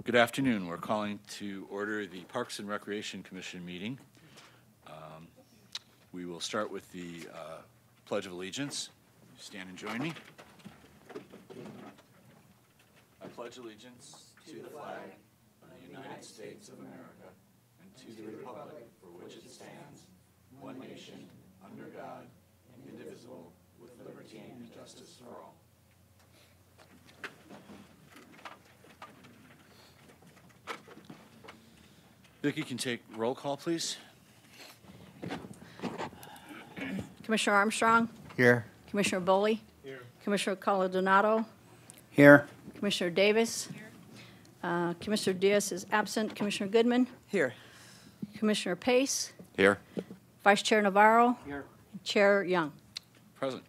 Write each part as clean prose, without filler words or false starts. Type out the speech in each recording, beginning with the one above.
Good afternoon. We're calling to order the Parks and Recreation Commission meeting. We will start with the Pledge of Allegiance. Stand and join me. I pledge allegiance to the flag of the United States of America and to the republic for which it stands, one nation, under God, indivisible, with liberty and justice for all. Vicki, can take roll call, please. Commissioner Armstrong? Here. Commissioner Boley? Here. Commissioner Coladonato? Here. Commissioner Davis? Here. Commissioner Diaz is absent. Commissioner Goodman? Here. Commissioner Pace? Here. Vice Chair Navarro? Here. Chair Young? Present.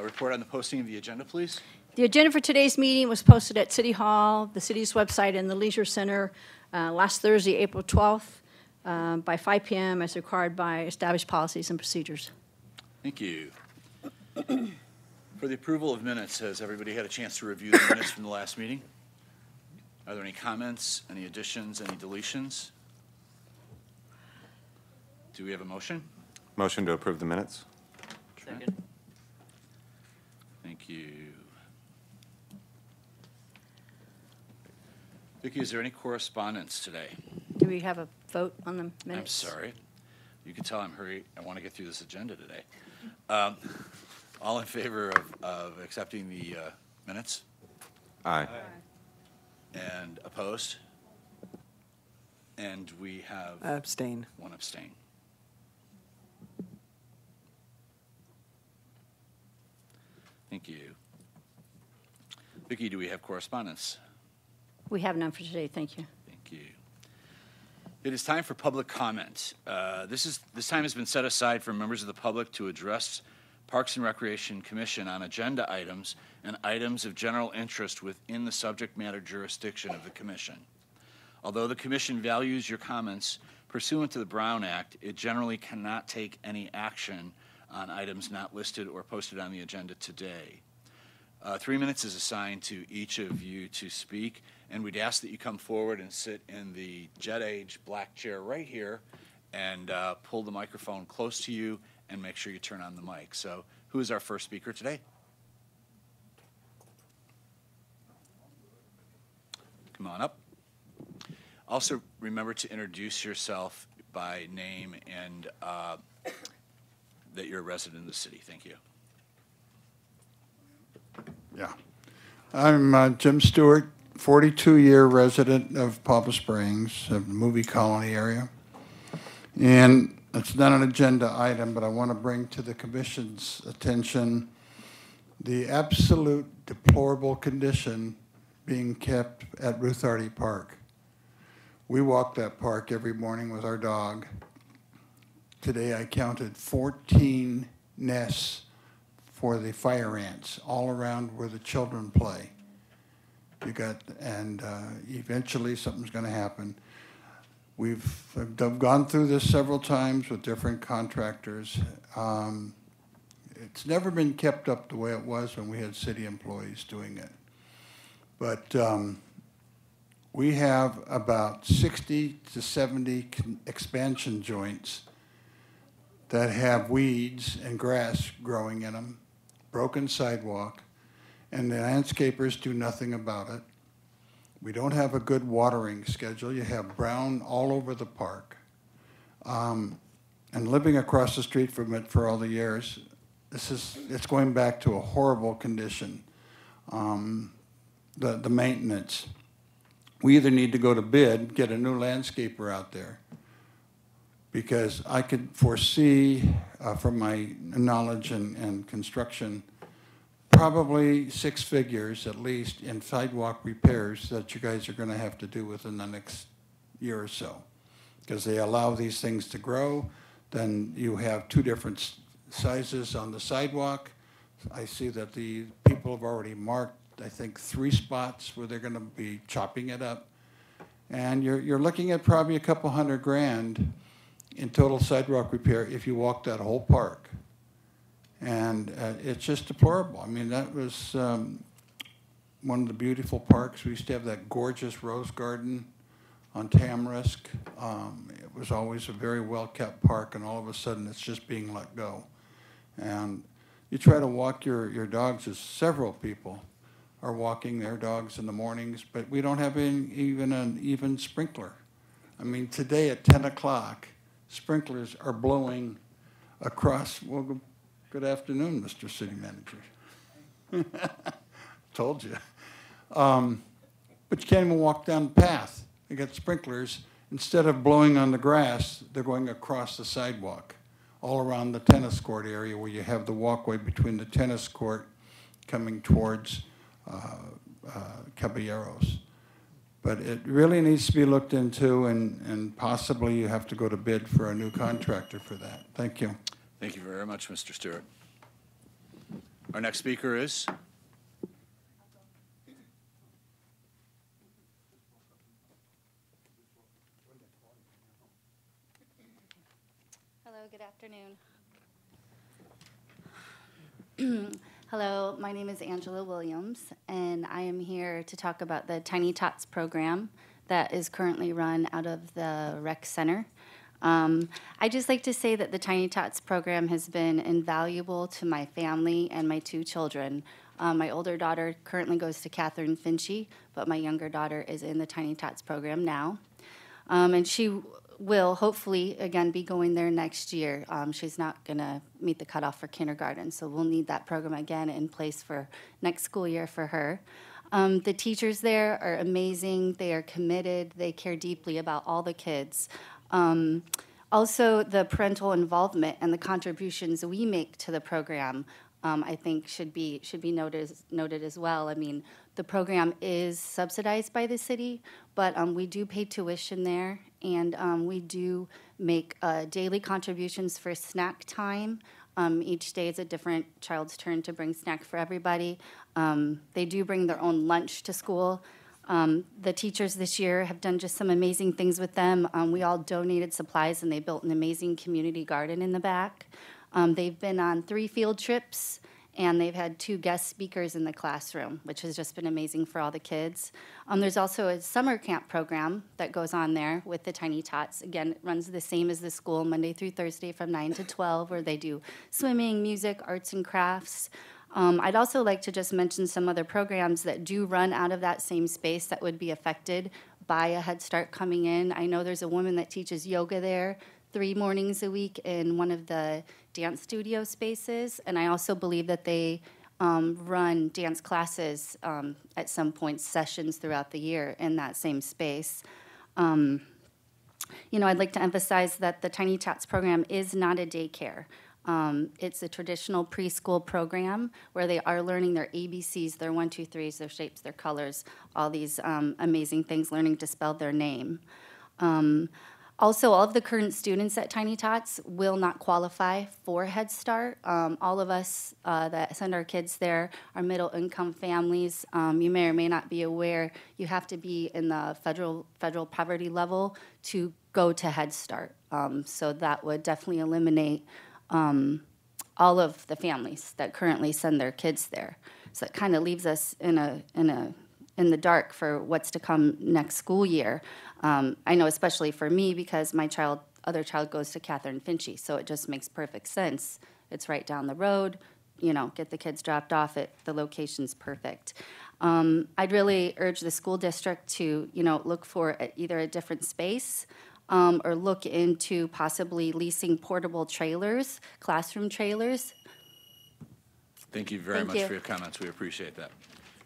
Report on the posting of the agenda, please. The agenda for today's meeting was posted at City Hall, the city's website, and the Leisure Center last Thursday, April 12th, by 5 p.m. as required by established policies and procedures. Thank you. For the approval of minutes, has everybody had a chance to review the minutes from the last meeting? Are there any comments, any additions, any deletions? Do we have a motion? Motion to approve the minutes. Second. Thank you. Vicki, is there any correspondence today? Do we have a vote on the minutes? I'm sorry. You can tell I'm hurried. I want to get through this agenda today. All in favor of accepting the minutes? Aye. And opposed? And we have Abstain. one abstain. Thank you. Vicki, do we have correspondence? We have none for today. Thank you. Thank you. It is time for public comment. This time has been set aside for members of the public to address Parks and Recreation Commission on agenda items and items of general interest within the subject matter jurisdiction of the Commission. Although the Commission values your comments pursuant to the Brown Act, it generally cannot take any action on items not listed or posted on the agenda today. 3 minutes is assigned to each of you to speak, and we'd ask that you come forward and sit in the Jet Age black chair right here and pull the microphone close to you and make sure you turn on the mic. So who is our first speaker today? Come on up. Also, remember to introduce yourself by name and that you're a resident of the city. Thank you. Yeah. I'm Jim Stewart, 42-year resident of Palm Springs, a movie colony area. And it's not an agenda item, but I want to bring to the Commission's attention the absolute deplorable condition being kept at Ruth Hardy Park. We walk that park every morning with our dog. Today I counted 14 nests for the fire ants all around where the children play. Eventually something's going to happen. I've gone through this several times with different contractors. It's never been kept up the way it was when we had city employees doing it. But we have about 60 to 70 expansion joints that have weeds and grass growing in them, broken sidewalk, and the landscapers do nothing about it. We don't have a good watering schedule. You have brown all over the park. And living across the street from it for all the years, it's going back to a horrible condition. The maintenance. We either need to go to bid, get a new landscaper out there, because I could foresee, from my knowledge and construction, probably 6 figures at least in sidewalk repairs that you guys are going to have to do within the next year or so, because they allow these things to grow. Then you have 2 different sizes on the sidewalk. I see that the people have already marked, I think, 3 spots where they're going to be chopping it up. And you're looking at probably a couple $100,000 in total sidewalk repair if you walk that whole park. And it's just deplorable. I mean, that was one of the beautiful parks. We used to have that gorgeous rose garden on Tamarisk. It was always a very well-kept park, and all of a sudden it's just being let go. And you try to walk your dogs, as several people are walking their dogs in the mornings, but we don't have even an even sprinkler. I mean, today at 10 o'clock, sprinklers are blowing across. Well, good afternoon, Mr. City Manager. Told you. But you can't even walk down the path. They got sprinklers. Instead of blowing on the grass, they're going across the sidewalk, all around the tennis court area where you have the walkway between the tennis court coming towards Caballeros. But it really needs to be looked into, and possibly you have to go to bid for a new contractor for that. Thank you. Thank you very much, Mr. Stewart. Our next speaker is? Hello, good afternoon. Hello, my name is Angela Williams, and I am here to talk about the Tiny Tots program that is currently run out of the rec center. I'd just like to say that the Tiny Tots program has been invaluable to my family and my two children. My older daughter currently goes to Catherine Finchy, but my younger daughter is in the Tiny Tots program now. And she will hopefully, again, be going there next year. She's not going to meet the cutoff for kindergarten, so we'll need that program again in place for next school year for her. The teachers there are amazing. They are committed. They care deeply about all the kids. Also, the parental involvement and the contributions we make to the program, I think should be noted as well. I mean, the program is subsidized by the city, but we do pay tuition there, and we do make daily contributions for snack time. Each day is a different child's turn to bring snack for everybody. They do bring their own lunch to school. The teachers this year have done just some amazing things with them. We all donated supplies, and they built an amazing community garden in the back. They've been on 3 field trips, and they've had 2 guest speakers in the classroom, which has just been amazing for all the kids. There's also a summer camp program that goes on there with the Tiny Tots. Again, it runs the same as the school, Monday through Thursday from 9 to 12, where they do swimming, music, arts and crafts. I'd also like to just mention some other programs that do run out of that same space that would be affected by a Head Start coming in. I know there's a woman that teaches yoga there 3 mornings a week in one of the dance studio spaces, and I also believe that they run dance classes at some point, sessions throughout the year in that same space. I'd like to emphasize that the Tiny Tots program is not a daycare. It's a traditional preschool program where they are learning their ABCs, their 1, 2, 3s, their shapes, their colors, all these amazing things, learning to spell their name. Also, all of the current students at Tiny Tots will not qualify for Head Start. All of us that send our kids there are middle-income families. You may or may not be aware, you have to be in the federal poverty level to go to Head Start. So that would definitely eliminate all of the families that currently send their kids there. So it kind of leaves us in the dark for what's to come next school year. I know especially for me because my other child goes to Catherine Finchy, so it just makes perfect sense. It's right down the road, get the kids dropped off, the location's perfect. I'd really urge the school district to, look for either a different space or look into possibly leasing portable trailers, classroom trailers. Thank you very much for your comments. We appreciate that.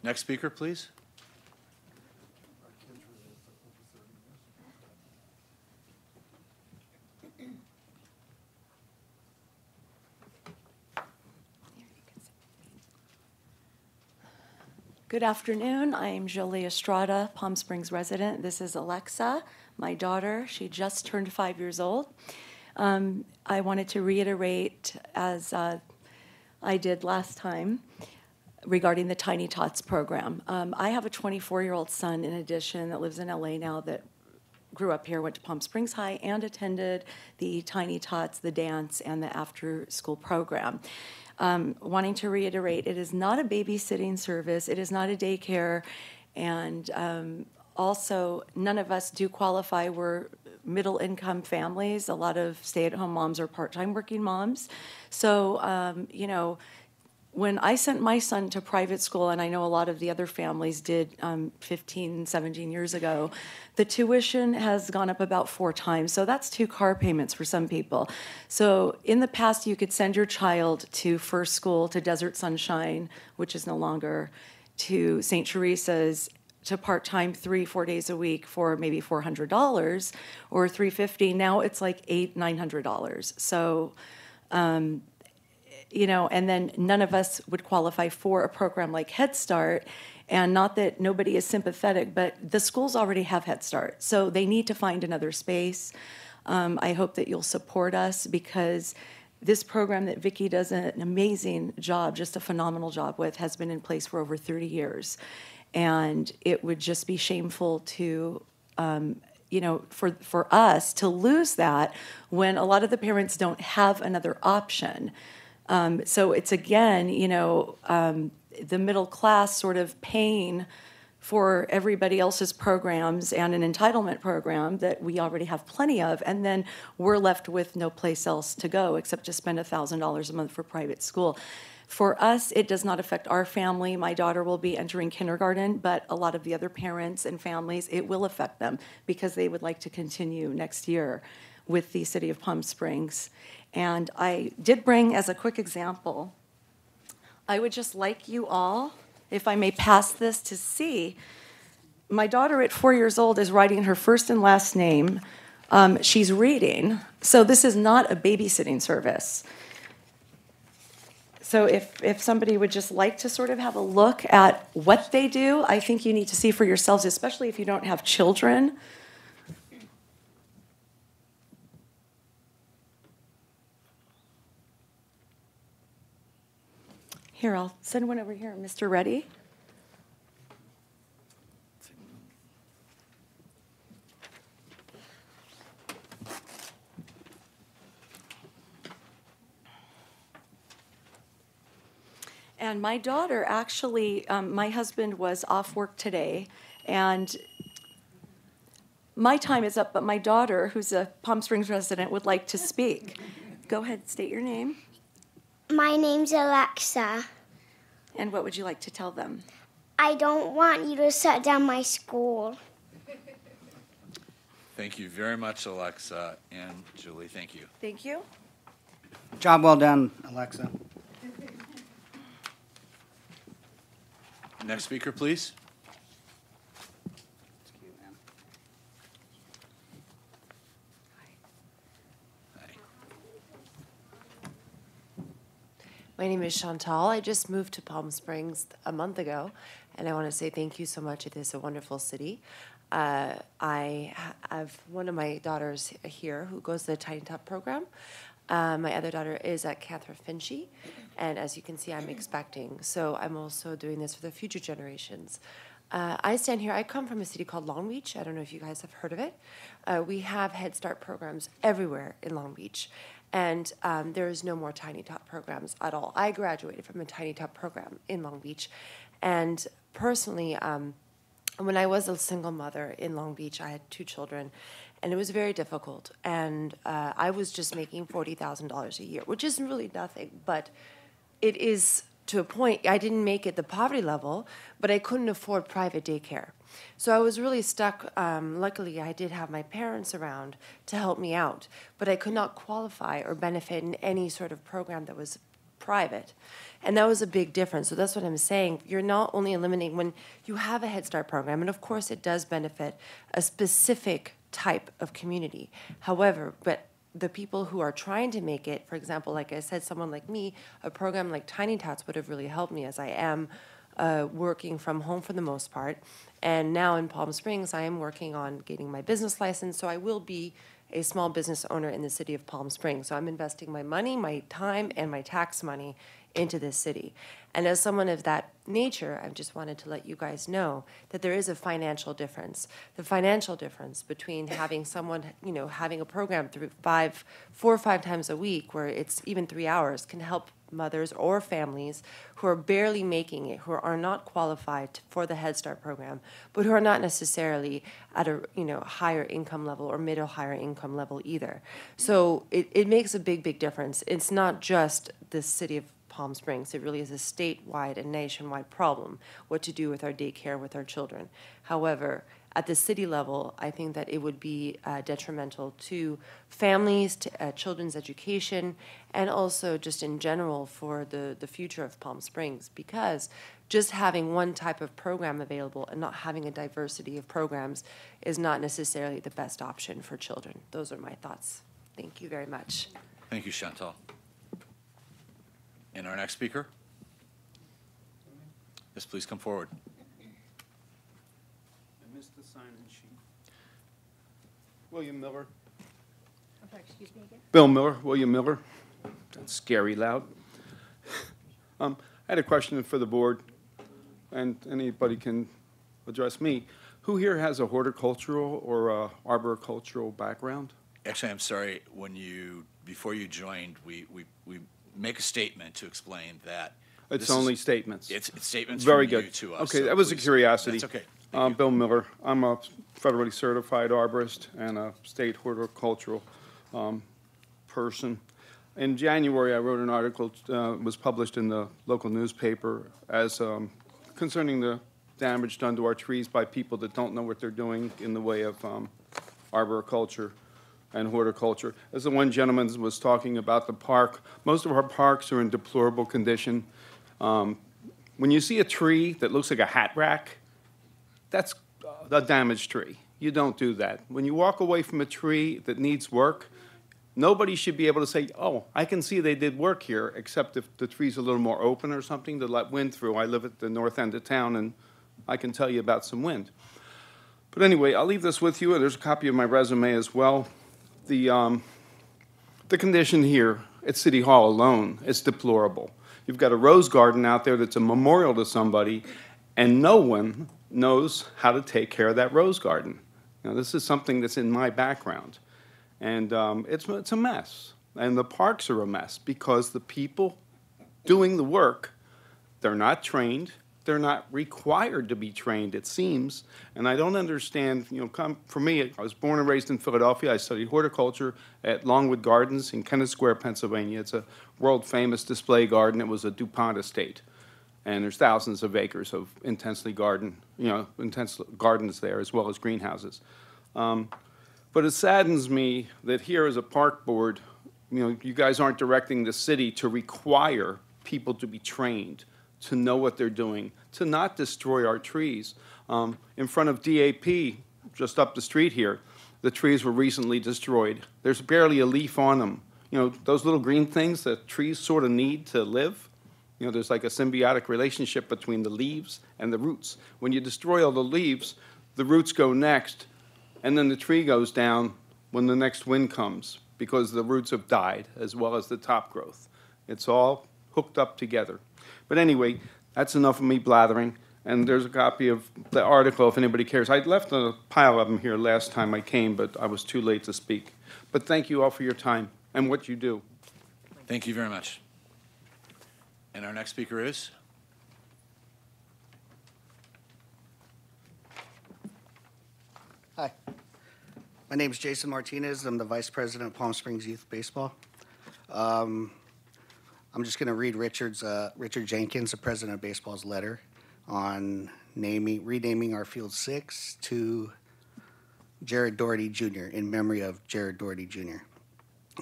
Next speaker, please. Good afternoon. I'm Jolie Estrada, Palm Springs resident. This is Alexa, my daughter. She just turned 5 years old. I wanted to reiterate, as I did last time, regarding the Tiny Tots program. I have a 24-year-old son, in addition, that lives in LA now, that grew up here, went to Palm Springs High, and attended the Tiny Tots, the dance, and the after-school program. wanting to reiterate, it is not a babysitting service, it is not a daycare, and also, none of us do qualify. We're middle-income families. A lot of stay-at-home moms are part-time working moms. So, you know, when I sent my son to private school, and I know a lot of the other families did 15, 17 years ago, the tuition has gone up about 4 times. So that's 2 car payments for some people. So in the past, you could send your child to First School, to Desert Sunshine, which is no longer, to St. Teresa's, to part-time 3-4 days a week for maybe $400 or $350. Now it's like $800-900. So, you know, and then none of us would qualify for a program like Head Start. And not that nobody is sympathetic, but the schools already have Head Start, so they need to find another space. I hope that you'll support us, because this program that Vicki does an amazing job, just a phenomenal job with, has been in place for over 30 years. And it would just be shameful to, you know, for us to lose that when a lot of the parents don't have another option. So it's, again, you know, the middle class sort of paying for everybody else's programs and an entitlement program that we already have plenty of, and then we're left with no place else to go except to spend $1,000 a month for private school. For us, it does not affect our family. My daughter will be entering kindergarten, but a lot of the other parents and families, it will affect them because they would like to continue next year with the City of Palm Springs. And I did bring, as a quick example, I would just like you all, if I may pass this, to see. My daughter at 4 years old is writing her first and last name. She's reading. So this is not a babysitting service. So if somebody would just like to sort of have a look at what they do, I think you need to see for yourselves, especially if you don't have children. Here, I'll send one over here. Mr. Reddy? And my daughter actually, my husband was off work today, and my time is up, but my daughter, who's a Palm Springs resident, would like to speak. Go ahead, state your name. My name's Alexa. And what would you like to tell them? I don't want you to shut down my school. Thank you very much, Alexa and Julie. Thank you. Thank you. Job well done, Alexa. Next speaker, please. Hi. My name is Chantal. I just moved to Palm Springs a month ago, and I want to say thank you so much. It is a wonderful city. I have one of my daughters here who goes to the Tiny Tot program. My other daughter is at Catherine Finchy, and as you can see, I'm expecting. So I'm also doing this for the future generations. I stand here. I come from a city called Long Beach. I don't know if you guys have heard of it. We have Head Start programs everywhere in Long Beach, and there is no more Tiny Tot programs at all. I graduated from a Tiny Tot program in Long Beach, and personally, when I was a single mother in Long Beach, I had 2 children, and it was very difficult. And I was just making $40,000 a year, which isn't really nothing, but it is to a point. I didn't make it the poverty level, but I couldn't afford private daycare. So I was really stuck. Luckily, I did have my parents around to help me out, but I could not qualify or benefit in any sort of program that was private. And that was a big difference. So that's what I'm saying. You're not only eliminating when you have a Head Start program, and of course it does benefit a specific type of community. However, but the people who are trying to make it, for example, like I said, someone like me, a program like Tiny Tots would have really helped me, as I am working from home for the most part. And now in Palm Springs, I am working on getting my business license, so I will be a small business owner in the city of Palm Springs. So I'm investing my money, my time, and my tax money into this city. And as someone of that nature, I just wanted to let you guys know that there is a financial difference. The financial difference between having someone, you know, having a program through 4 or 5 times a week, where it's even 3 hours, can help mothers or families who are barely making it, who are not qualified for the Head Start program, but who are not necessarily at a higher income level or middle higher income level either. So it makes a big difference. It's not just the city of Palm Springs. It really is a statewide and nationwide problem, what to do with our daycare with our children. However, at the city level, I think that it would be detrimental to families, to children's education, and also just in general for the future of Palm Springs, because just having one type of program available and not having a diversity of programs is not necessarily the best option for children. Those are my thoughts. Thank you very much. Thank you, Chantal. And our next speaker? Yes, please come forward. I missed the sign-in sheet. William Miller. I'm sorry, excuse me again? Bill Miller, William Miller. That's scary loud. I had a question for the board, and anybody can address me. Who here has a horticultural or a arboricultural background? Actually, I'm sorry, before you joined, we make a statement to explain that. It's only statements. It's statements Very from good. you to us. Okay, so that was a please. curiosity. That's okay. Thank you. Bill Miller. I'm a federally certified arborist and a state horticultural person. In January, I wrote an article, was published in the local newspaper as concerning the damage done to our trees by people that don't know what they're doing in the way of arboriculture and horticulture. As the one gentleman was talking about the park, most of our parks are in deplorable condition. When you see a tree that looks like a hat rack, that's a damaged tree. You don't do that. When you walk away from a tree that needs work, nobody should be able to say, oh, I can see they did work here, except if the tree's a little more open or something to let wind through. I live at the north end of town, and I can tell you about some wind. But anyway, I'll leave this with you. There's a copy of my resume as well. The condition here at City Hall alone is deplorable. You've got a rose garden out there that's a memorial to somebody, and no one knows how to take care of that rose garden. Now, this is something that's in my background. And it's a mess. And the parks are a mess because the people doing the work, they're not trained. They're not required to be trained, it seems. And I don't understand, for me, I was born and raised in Philadelphia. I studied horticulture at Longwood Gardens in Kennett Square, Pennsylvania. It's a world-famous display garden. It was a DuPont estate. And there's thousands of acres of intense gardens there, as well as greenhouses. But it saddens me that here as a park board, you guys aren't directing the city to require people to be trained, to know what they're doing, to not destroy our trees. In front of DAP, just up the street here, the trees were recently destroyed. There's barely a leaf on them. Those little green things that trees sort of need to live, there's like a symbiotic relationship between the leaves and the roots. When you destroy all the leaves, the roots go next, and then the tree goes down when the next wind comes because the roots have died as well as the top growth. It's all hooked up together. But anyway, that's enough of me blathering. And there's a copy of the article if anybody cares. I left a pile of them here last time I came, but I was too late to speak. But thank you all for your time and what you do. Thank you very much. And our next speaker is? Hi. My name is Jason Martinez. I'm the Vice President of Palm Springs Youth Baseball. I'm just going to read Richard Jenkins, the President of Baseball's letter on renaming our Field 6 to Jared Doherty Jr. in memory of Jared Doherty Jr.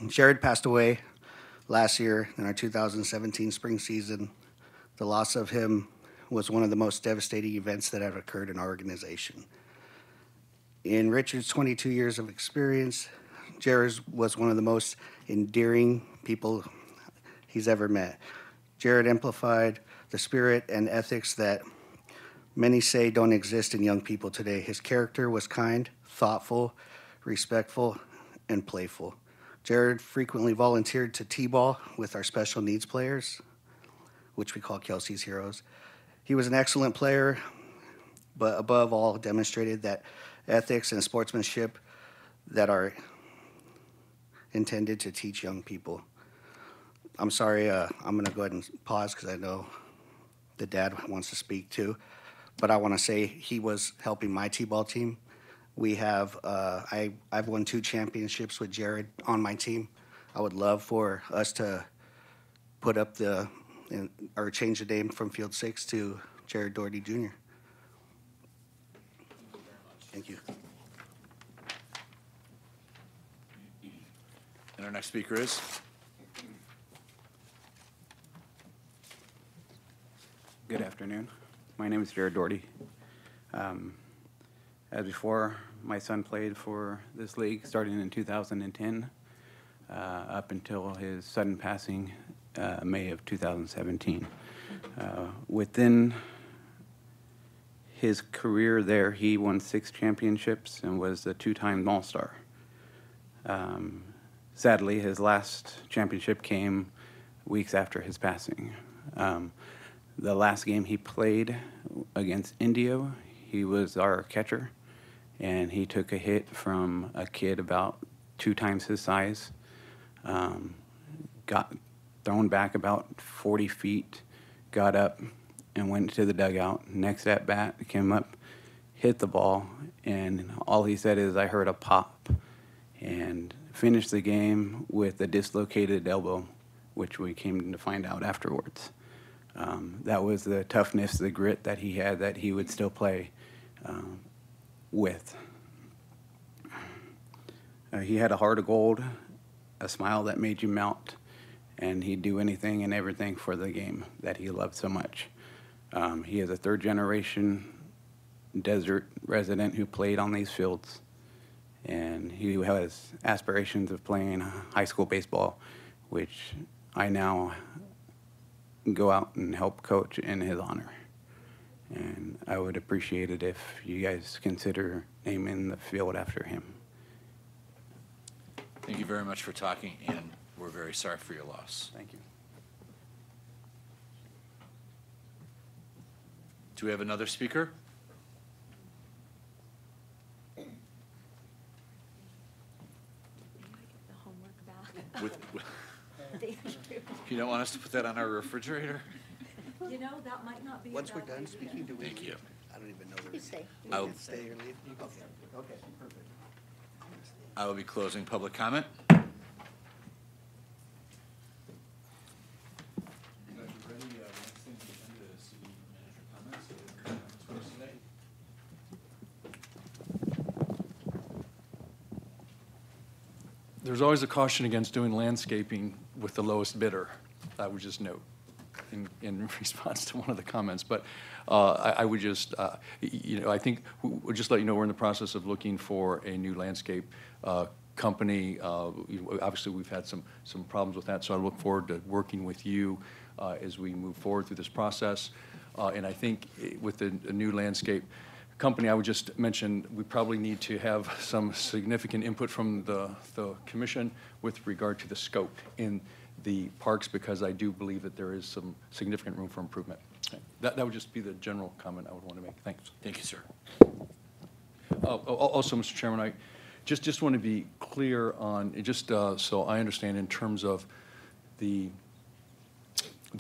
Jared passed away last year in our 2017 spring season. The loss of him was one of the most devastating events that have occurred in our organization. In Richard's 22 years of experience, Jared was one of the most endearing people he's ever met. Jared amplified the spirit and ethics that many say don't exist in young people today. His character was kind, thoughtful, respectful, and playful. Jared frequently volunteered to T-ball with our special needs players, which we call Kelsey's Heroes. He was an excellent player, but above all demonstrated that ethics and sportsmanship that are intended to teach young people. I'm sorry, I'm going to go ahead and pause because I know the dad wants to speak too. But I want to say he was helping my T-ball team. We have, I've won 2 championships with Jared on my team. I would love for us to put up or change the name from Field 6 to Jared Doherty Jr. Thank you. And our next speaker is? Good afternoon. My name is Jared Doherty. As before, my son played for this league starting in 2010 up until his sudden passing May of 2017. Within his career there, he won 6 championships and was a 2-time All-Star. Sadly, his last championship came weeks after his passing. The last game he played against Indio, he was our catcher, and he took a hit from a kid about 2 times his size, got thrown back about 40 feet, got up, and went to the dugout. Next at bat, came up, hit the ball, and all he said is, "I heard a pop," and finished the game with a dislocated elbow, which we came to find out afterwards. That was the toughness, the grit that he had, that he would still play with. He had a heart of gold, a smile that made you melt, and he'd do anything and everything for the game that he loved so much. He is a 3rd-generation desert resident who played on these fields, and he has aspirations of playing high school baseball, which I now go out and help coach in his honor. And I would appreciate it if you guys consider naming the field after him. Thank you very much for talking, and we're very sorry for your loss. Thank you. Do we have another speaker? The homework back. With, Thank you. you don't want us to put that on our refrigerator? You know, that might not be a Once we're bad done idea. speaking, do we? Thank you. I don't even know the. You stay. I will, Stay or leave? Okay, perfect. I will be closing public comment. There's always a caution against doing landscaping with the lowest bidder, I would just note, in response to one of the comments. But I would just, I think, we'll just let you know we're in the process of looking for a new landscape company. Obviously, we've had some problems with that, so I look forward to working with you as we move forward through this process. And I think with the new landscape company, I would just mention we probably need to have some significant input from the commission with regard to the scope in the parks, because I do believe that there is some significant room for improvement. Okay. That would just be the general comment I would want to make. Thanks. Thank you, sir. Also, Mr. Chairman, I just want to be clear on, just so I understand in terms of the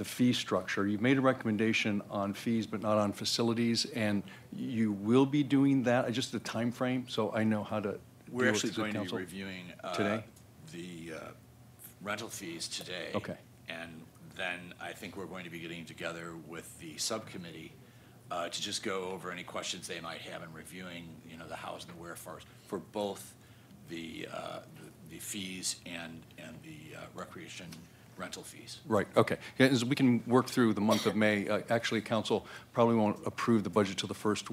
fee structure. You've made a recommendation on fees, but not on facilities, and you will be doing that, just the time frame, so I know how to We're deal actually with the going to be council reviewing today. The rental fees today. Okay. And then I think we're going to be getting together with the subcommittee to just go over any questions they might have in reviewing, the hows and the wherefores for both the fees and the recreation rental fees. Right, okay. Yeah, as we can work through the month of May. Actually, council probably won't approve the budget till the first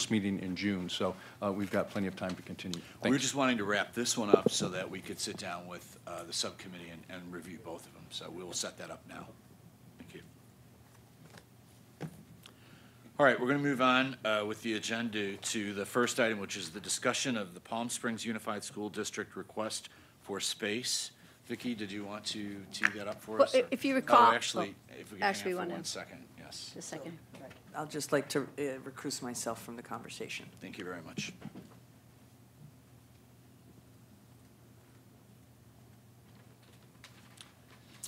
meeting in June, so we've got plenty of time to continue. We're Thanks. just wanting to wrap this one up so that we could sit down with the subcommittee and review both of them. So we will set that up now. Thank you. All right, we're going to move on with the agenda to the first item, which is the discussion of the Palm Springs Unified School District request for space. Vicki, did you want to tee that up for us? Well, if you recall- Actually, if we can Actually, hang on one for in. 1 second, yes. Just a second. I'll just like to recuse myself from the conversation. Thank you very much.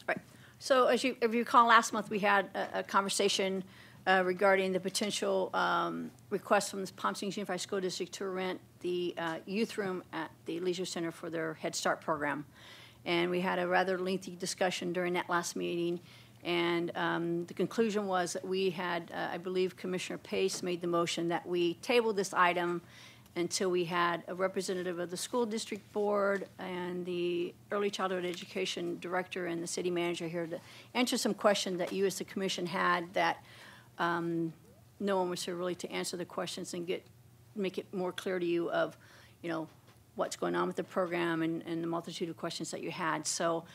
Right. So as if you recall, last month we had a conversation regarding the potential request from the Palm Springs Unified School District to rent the youth room at the Leisure Center for their Head Start program. And we had a rather lengthy discussion during that last meeting. And the conclusion was that we had, I believe Commissioner Pace made the motion that we table this item until we had a representative of the school district board and the early childhood education director and the city manager here to answer some questions that you as the commission had that no one was here really to answer the questions and make it more clear to you of, you know, what's going on with the program and the multitude of questions that you had. So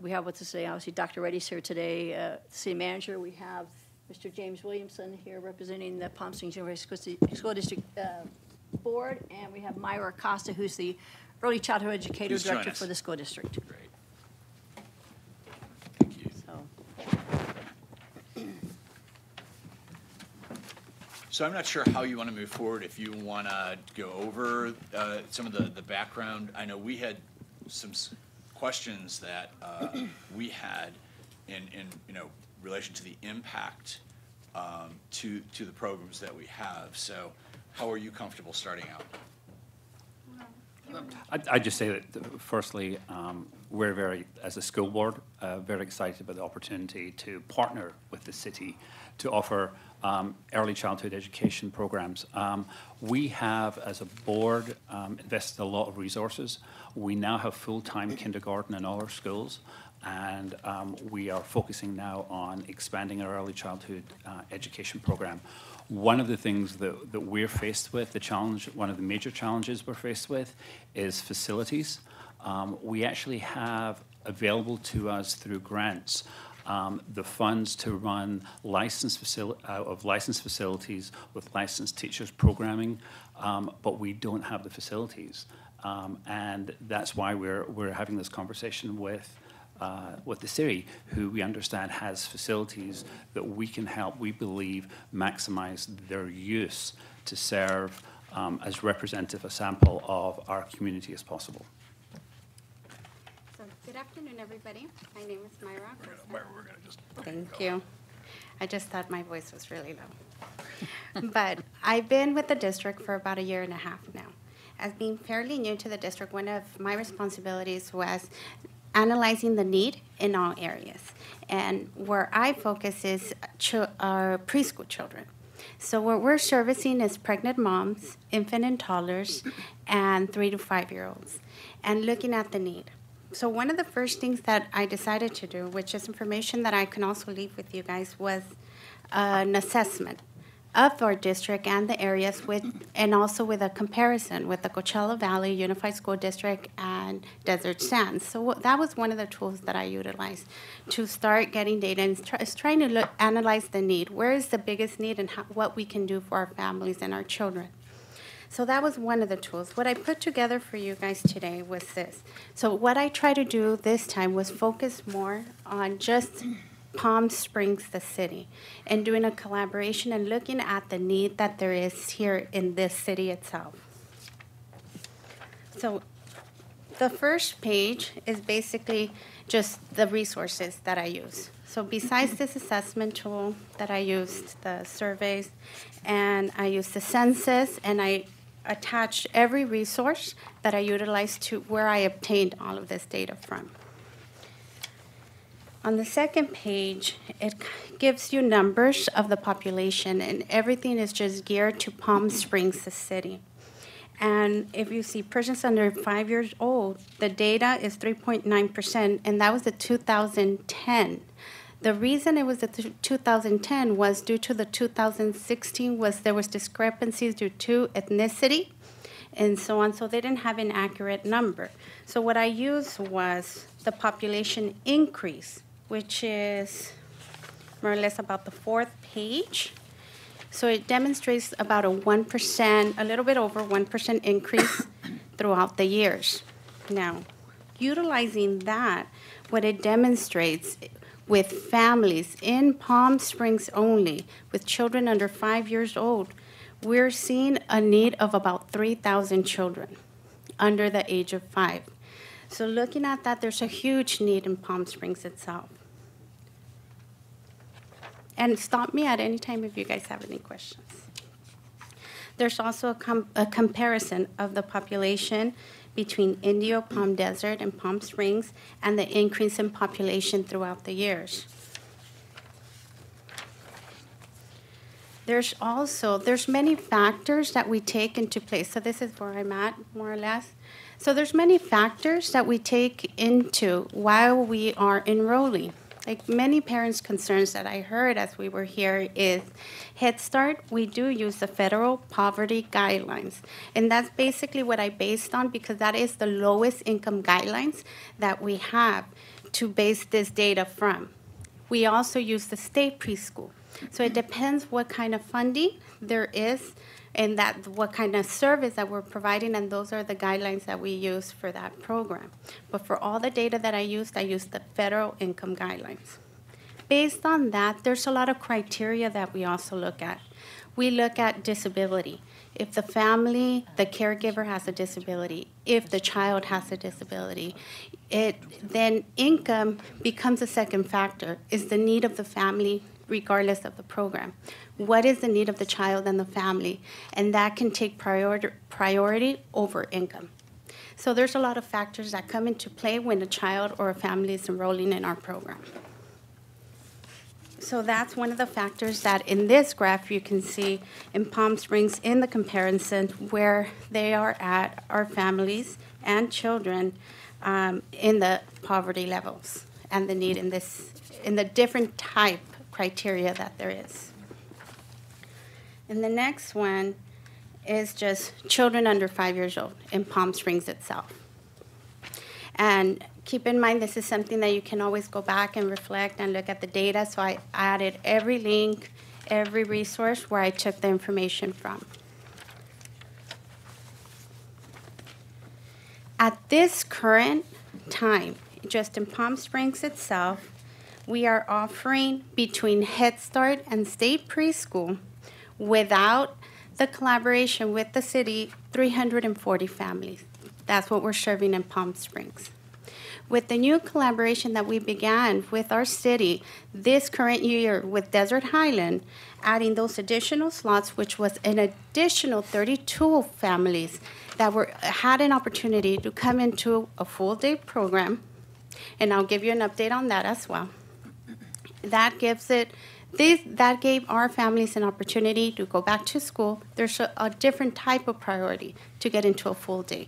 we have with us today, obviously, Dr. Reddy's here today, the city manager. We have Mr. James Williamson here representing the Palm Springs University School District board, and we have Myra Acosta, who's the early childhood educator Please join director us. for the school district. Great. Thank you. So I'm not sure how you want to move forward, if you want to go over some of the background. I know we had some questions that we had in relation to the impact to the programs that we have. So how are you comfortable starting out? I'd just say that, firstly, we're as a school board, very excited about the opportunity to partner with the city to offer early childhood education programs. We have, as a board, invested a lot of resources. We now have full-time kindergarten in all our schools, and we are focusing now on expanding our early childhood education program. One of the things that we're faced with, one of the major challenges we're faced with is facilities. We actually have available to us through grants the funds to run licensed facilities with licensed teachers programming, but we don't have the facilities. And that's why we're having this conversation with the city, who we understand has facilities that we can help, we believe, maximize their use to serve as representative a sample of our community as possible. So, good afternoon, everybody. My name is Myra Acosta. We're going to just Thank you. I just thought my voice was really low. But I've been with the district for about 1.5 years now. As being fairly new to the district, one of my responsibilities was analyzing the need in all areas. And where I focus is our preschool children. So what we're servicing is pregnant moms, infant and toddlers, and 3 to 5-year-olds, and looking at the need. So one of the first things that I decided to do, which is information that I can also leave with you guys, was an assessment of our district and the areas and also with a comparison with the Coachella Valley Unified School District and Desert Sands. So that was one of the tools that I utilized to start getting data and trying to analyze the need. Where is the biggest need and what we can do for our families and our children. So that was one of the tools. What I put together for you guys today was this. So what I tried to do this time was focus more on just Palm Springs, the city, and doing a collaboration and looking at the need that there is here in this city itself. So the first page is basically just the resources that I use. So besides this assessment tool that I used, the surveys, and I used the census, and I attached every resource that I utilized to where I obtained all of this data from. On the second page, it gives you numbers of the population, and everything is just geared to Palm Springs, the city. And if you see persons under 5 years old, the data is 3.9%, and that was the 2010. The reason it was the 2010 was due to the 2016 there was discrepancies due to ethnicity and so on, so they didn't have an accurate number. So what I used was the population increase, which is more or less about the 4th page. So it demonstrates about a 1%, a little bit over 1% increase throughout the years. Now, utilizing that, what it demonstrates with families in Palm Springs only, with children under 5 years old, we're seeing a need of about 3,000 children under the age of 5. So looking at that, there's a huge need in Palm Springs itself. And stop me at any time if you guys have any questions. There's also a comparison of the population between Indio, Palm Desert, and Palm Springs, and the increase in population throughout the years. There's many factors that we take into place. So this is where I'm at, more or less. So there's many factors that we take into while we are enrolling. Like many parents' concerns that I heard as we were here is Head Start, we do use the federal poverty guidelines. And that's basically what I based on because that is the lowest income guidelines that we have to base this data from. We also use the state preschool. So it depends what kind of funding there is and that what kind of service that we're providing, and those are the guidelines that we use for that program. But for all the data that I used the federal income guidelines. Based on that, there's a lot of criteria that we also look at. We look at disability. If the family, the caregiver has a disability, if the child has a disability, then income becomes a second factor. Is the need of the family regardless of the program? What is the need of the child and the family? And that can take priority over income. So there's a lot of factors that come into play when a child or a family is enrolling in our program. So that's one of the factors that in this graph you can see in Palm Springs in the comparison where they are at, our families and children in the poverty levels and the need in the different type criteria that there is. And the next one is just children under 5 years old in Palm Springs itself. And keep in mind, this is something that you can always go back and reflect and look at the data. So I added every link, every resource where I took the information from. At this current time, just in Palm Springs itself, we are offering between Head Start and state preschool, without the collaboration with the city, 340 families. That's what we're serving in Palm Springs. With the new collaboration that we began with our city this current year with Desert Highland, adding those additional slots, which was an additional 32 families that had an opportunity to come into a full-day program, and I'll give you an update on that as well. That gave our families an opportunity to go back to school. There's a different type of priority to get into a full day,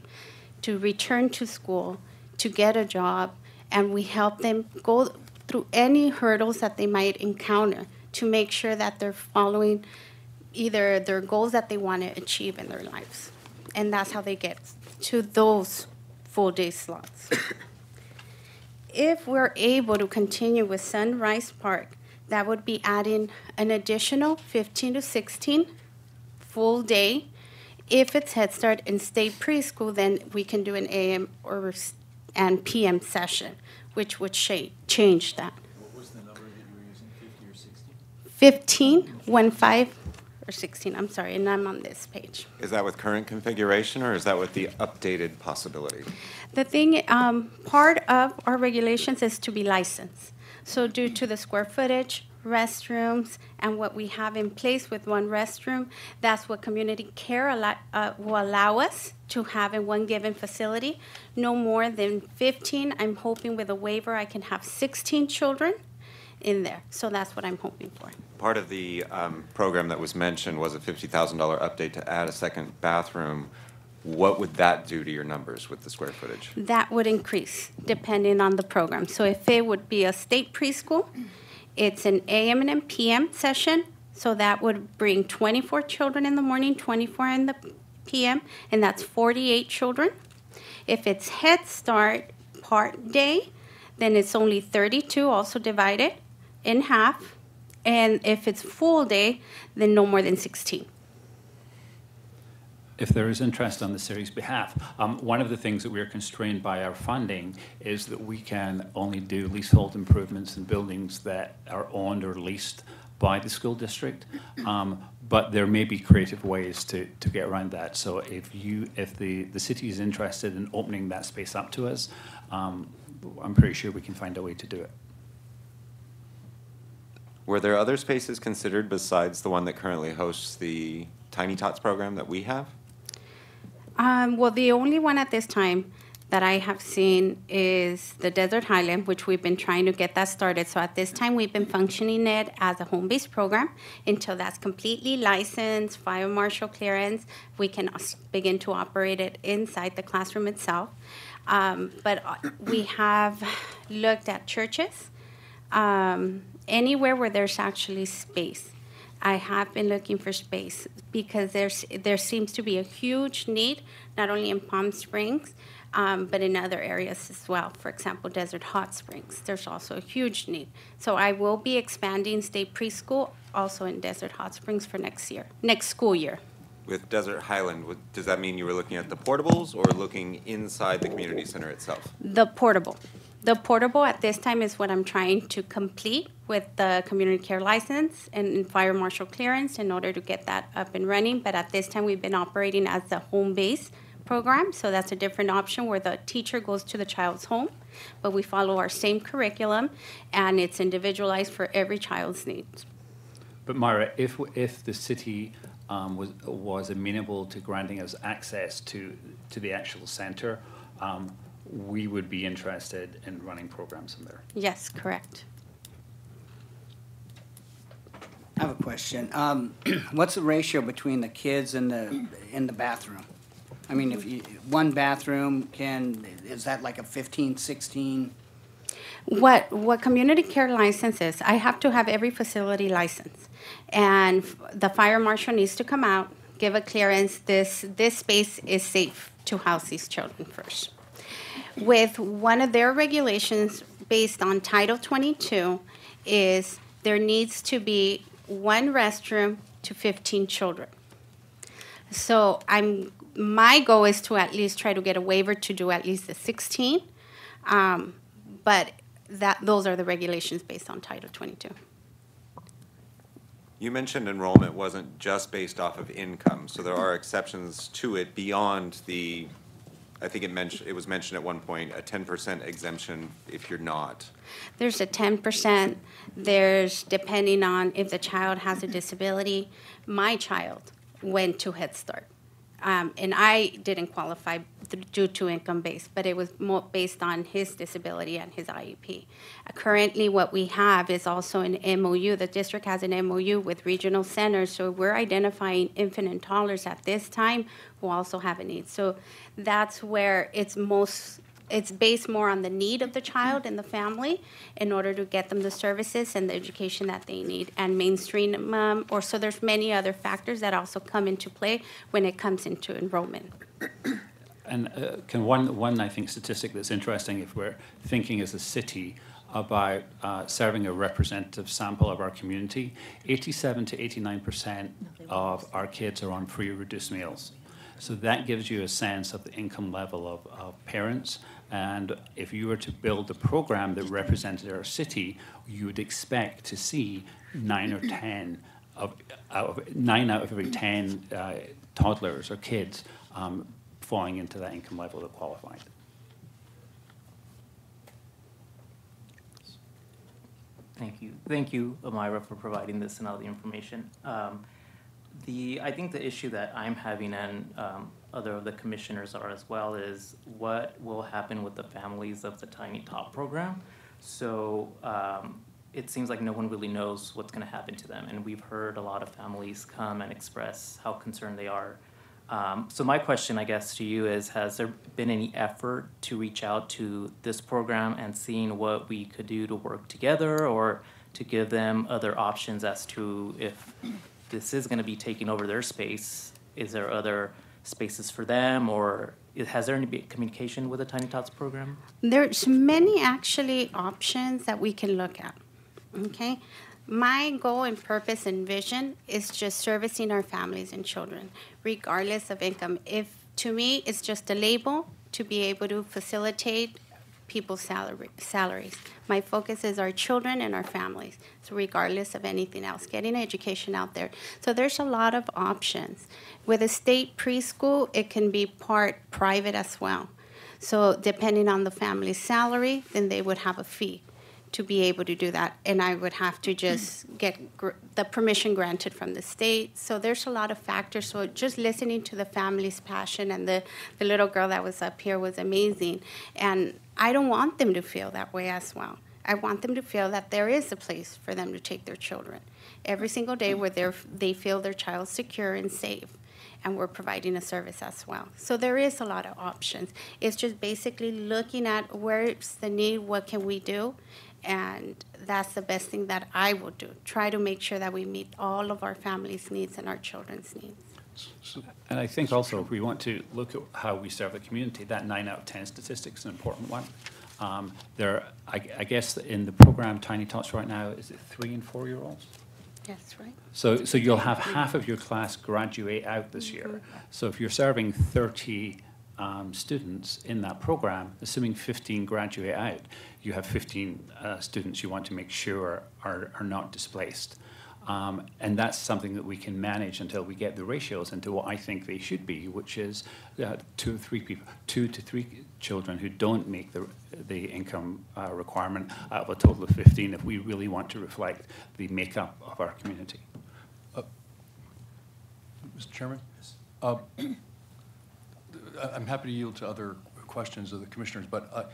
to return to school, to get a job, and we help them go through any hurdles that they might encounter to make sure that they're following either their goals that they want to achieve in their lives. And that's how they get to those full-day slots. If we're able to continue with Sunrise Park, that would be adding an additional 15 to 16 full day. If it's Head Start and state preschool, then we can do an AM and PM session, which would change that. What was the number that you were using, 50 or 60? 15, 15, or 16, I'm sorry, and I'm on this page. Is that with current configuration, or is that with the updated possibility? The thing, part of our regulations is to be licensed. So due to the square footage, restrooms, and what we have in place with one restroom, that's what community care will allow us to have in one given facility. No more than 15. I'm hoping with a waiver I can have 16 children in there. So that's what I'm hoping for. Part of the program that was mentioned was a $50,000 update to add a second bathroom. What would that do to your numbers with the square footage? That would increase depending on the program. So if it would be a state preschool, it's an AM and a PM session. So that would bring 24 children in the morning, 24 in the PM, and that's 48 children. If it's Head Start part day, then it's only 32, also divided in half. And if it's full day, then no more than 16. If there is interest on the city's behalf, one of the things that we are constrained by our funding is that we can only do leasehold improvements in buildings that are owned or leased by the school district. But there may be creative ways to get around that. So if the city is interested in opening that space up to us, I'm pretty sure we can find a way to do it. Were there other spaces considered besides the one that currently hosts the Tiny Tots program that we have? Well, the only one at this time that I have seen is the Desert Highland, which we've been trying to get that started. So at this time, we've been functioning it as a home-based program. Until that's completely licensed, fire marshal clearance, we can begin to operate it inside the classroom itself. But we have looked at churches, anywhere where there's actually space. I have been looking for space because there seems to be a huge need, not only in Palm Springs, but in other areas as well. For example, Desert Hot Springs, there's also a huge need. So I will be expanding state preschool also in Desert Hot Springs for next school year. With Desert Highland, does that mean you were looking at the portables or looking inside the community center itself? The portable. The portable at this time is what I'm trying to complete with the community care license and fire marshal clearance in order to get that up and running. But at this time, we've been operating as the home base program, so that's a different option where the teacher goes to the child's home, but we follow our same curriculum, and it's individualized for every child's needs. But Myra, if the city was amenable to granting us access to the actual center, we would be interested in running programs in there. Yes, correct. I have a question. What's the ratio between the kids in the bathroom? I mean, if one bathroom is that like a 15, 16? What community care license is, I have to have every facility license. And the fire marshal needs to come out, give a clearance, this space is safe to house these children first. With one of their regulations based on Title 22 is there needs to be one restroom to 15 children. So my goal is to at least try to get a waiver to do at least the 16, but those are the regulations based on Title 22. You mentioned enrollment wasn't just based off of income, so there are exceptions to it beyond the, I think it was mentioned at one point, a 10% exemption if you're not. There's a 10%. There's, depending on if the child has a disability. My child went to Head Start. And I didn't qualify due to income based, but it was more based on his disability and his IEP. Currently, what we have is also an MOU. The district has an MOU with regional centers, so we're identifying infant and toddlers at this time who also have a need. So that's where it's based more on the need of the child and the family in order to get them the services and the education that they need and mainstream so there's many other factors that also come into play when it comes into enrollment. And one I think statistic that's interesting if we're thinking as a city about serving a representative sample of our community, 87 to 89% of our kids are on free or reduced meals. So that gives you a sense of the income level of parents. And if you were to build a program that represented our city, you would expect to see 9 out of every 10 toddlers or kids falling into that income level that qualified. Thank you, Myra, for providing this and all the information. I think the issue that I'm having and other of the commissioners are as well is what will happen with the families of the Tiny Tot program. So it seems like no one really knows what's going to happen to them, and we've heard a lot of families come and express how concerned they are. So my question, I guess, to you is, has there been any effort to reach out to this program and seeing what we could do to work together or to give them other options as to if this is going to be taking over their space, is there other spaces for them, or has there any communication with the Tiny Tots program? There's many actually options that we can look at, okay? My goal and purpose and vision is just servicing our families and children, regardless of income. To me, it's just a label to be able to facilitate people's salaries. My focus is our children and our families, so regardless of anything else, getting education out there. So there's a lot of options. With a state preschool, it can be part private as well. So depending on the family's salary, then they would have a fee. to be able to do that. And I would have to just get the permission granted from the state. So there's a lot of factors. So just listening to the family's passion, and the little girl that was up here was amazing. And I don't want them to feel that way as well. I want them to feel that there is a place for them to take their children every single day where they feel their child secure and safe. And we're providing a service as well. So there is a lot of options. It's just basically looking at where's the need, what can we do, and that's the best thing that I will do. Try to make sure that we meet all of our families' needs and our children's needs. And I think also if we want to look at how we serve the community, that 9 out of 10 statistic is an important one. I guess in the program Tiny Tots right now, is it 3 and 4 year olds? That's right. So you'll have half of your class graduate out this year. So if you're serving 30 students in that program, assuming 15 graduate out, you have 15 students you want to make sure are not displaced. And that's something that we can manage until we get the ratios into what I think they should be, which is 2 to 3 children who don't make the income requirement out of a total of 15 if we really want to reflect the makeup of our community. Mr. Chairman? I'm happy to yield to other questions of the commissioners, but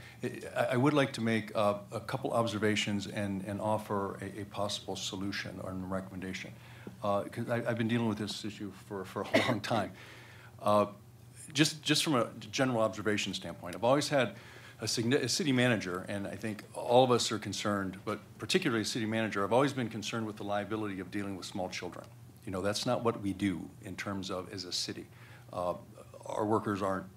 I would like to make a couple observations and offer a possible solution or a recommendation. Because I've been dealing with this issue for a long time. Just from a general observation standpoint, I've always had a city manager, and I think all of us are concerned, but particularly a city manager, I've always been concerned with the liability of dealing with small children. You know, that's not what we do in terms of as a city. Our workers aren't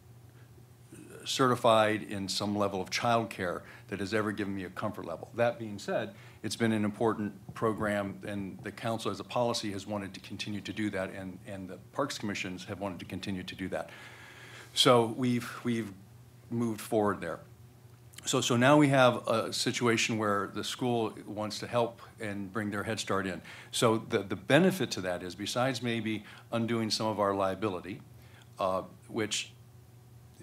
certified in some level of child care that has ever given me a comfort level. That being said, it's been an important program, and the council as a policy has wanted to continue to do that, and the Parks Commissions have wanted to continue to do that. So we've moved forward there. So now we have a situation where the school wants to help and bring their Head Start in. So the benefit to that is, besides maybe undoing some of our liability, which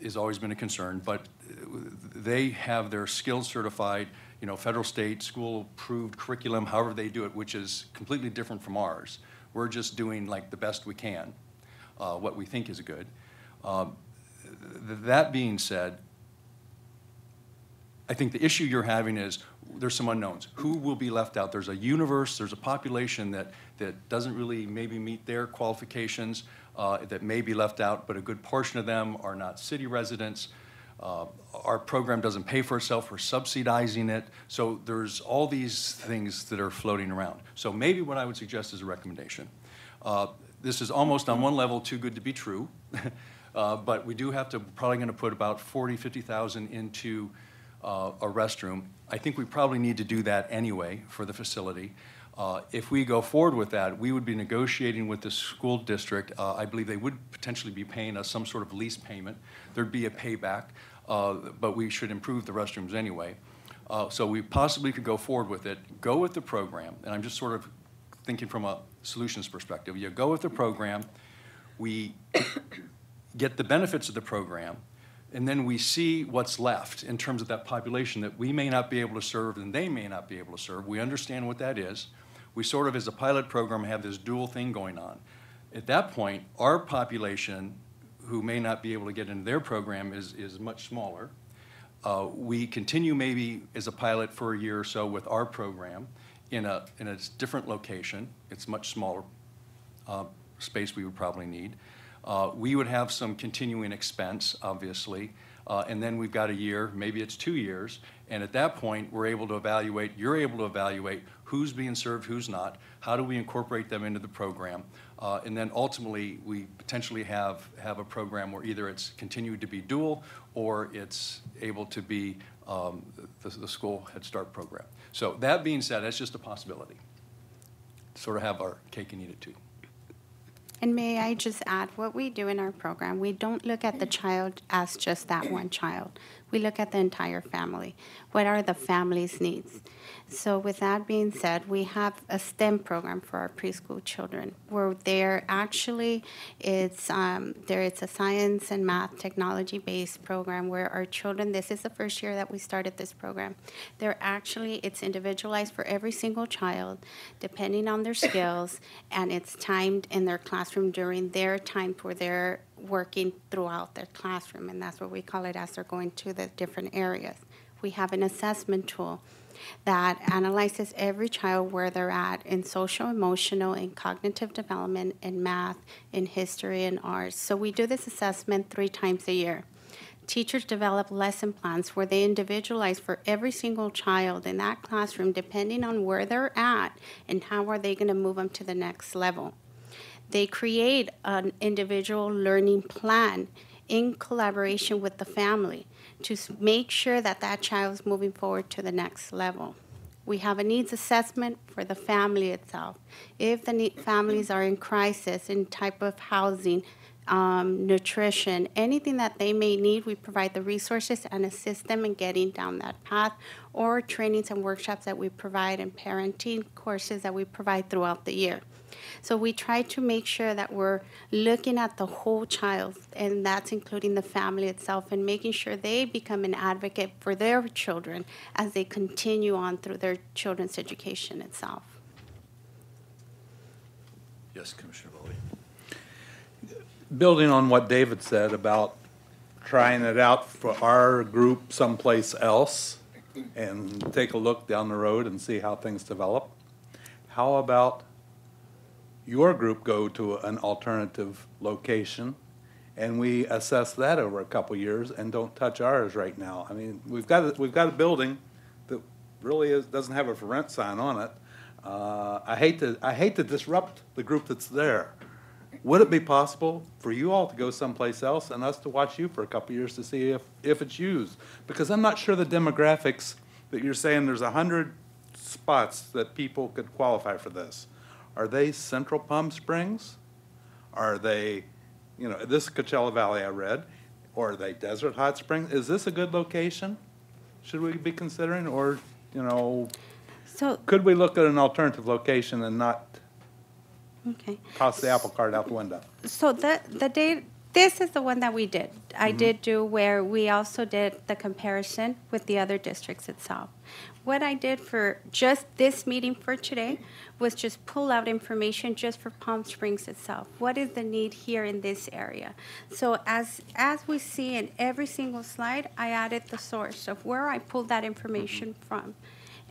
has always been a concern, but they have their skills certified, you know, federal, state, school approved curriculum, however they do it, which is completely different from ours. We're just doing like the best we can, what we think is good. That being said, I think the issue you're having is there's some unknowns. Who will be left out? There's a universe, there's a population that doesn't really maybe meet their qualifications, that may be left out, but a good portion of them are not city residents. Our program doesn't pay for itself, we're subsidizing it. So there's all these things that are floating around. So maybe what I would suggest is a recommendation. This is almost on one level too good to be true, but we do have to, probably gonna put about 40, 50,000 into a restroom. I think we probably need to do that anyway for the facility. If we go forward with that, we would be negotiating with the school district. I believe they would potentially be paying us some sort of lease payment. There'd be a payback, but we should improve the restrooms anyway. So we possibly could go forward with it, go with the program, and I'm just sort of thinking from a solutions perspective. You go with the program, we get the benefits of the program, and then we see what's left in terms of that population that we may not be able to serve and they may not be able to serve. We understand what that is. We sort of, as a pilot program, have this dual thing going on. At that point, our population, who may not be able to get into their program, is much smaller. We continue maybe as a pilot for a year or so with our program in a different location. It's much smaller space we would probably need. We would have some continuing expense, obviously, and then we've got a year, maybe it's 2 years, and at that point, we're able to evaluate, you're able to evaluate who's being served, who's not, how do we incorporate them into the program, and then ultimately, we potentially have a program where either it's continued to be dual or it's able to be the school Head Start program. So that being said, that's just a possibility. Sort of have our cake and eat it too. And may I just add, what we do in our program, we don't look at the child as just that one child. We look at the entire family. What are the family's needs? So with that being said, we have a STEM program for our preschool children where they're actually, it's a science and math technology-based program where our children, this is the first year that we started this program, it's individualized for every single child, depending on their skills, and it's timed in their classroom during their time where they're working throughout their classroom, and that's what we call it as they're going to the different areas. We have an assessment tool that analyzes every child where they're at in social, emotional, and cognitive development, in math, in history, and arts. So we do this assessment 3 times a year. Teachers develop lesson plans where they individualize for every single child in that classroom, depending on where they're at and how are they going to move them to the next level. They create an individual learning plan in collaboration with the family to make sure that that child is moving forward to the next level. We have a needs assessment for the family itself. If the families are in crisis, in type of housing, nutrition, anything that they may need, we provide the resources and assist them in getting down that path, or trainings and workshops that we provide and parenting courses that we provide throughout the year. So we try to make sure that we're looking at the whole child, and that's including the family itself, and making sure they become an advocate for their children as they continue on through their children's education itself. Yes, Commissioner Bowley. Building on what David said about trying it out for our group someplace else and take a look down the road and see how things develop, how about your group go to an alternative location and we assess that over a couple years and don't touch ours right now? I mean, we've got a building that really doesn't have a for rent sign on it. I hate to disrupt the group that's there. Would it be possible for you all to go someplace else and us to watch you for a couple years to see if it's used? Because I'm not sure the demographics that you're saying there's 100 spots that people could qualify for this. Are they Central Palm Springs? Are they, this is Coachella Valley I read, or are they Desert Hot Springs? Is this a good location? Should we be considering, or, could we look at an alternative location and not toss the apple cart out the window? So this is the one that we did. I did do where we also did the comparison with the other districts itself. What I did for just this meeting for today was just pull out information just for Palm Springs itself. What is the need here in this area? So as we see in every single slide, I added the source of where I pulled that information from,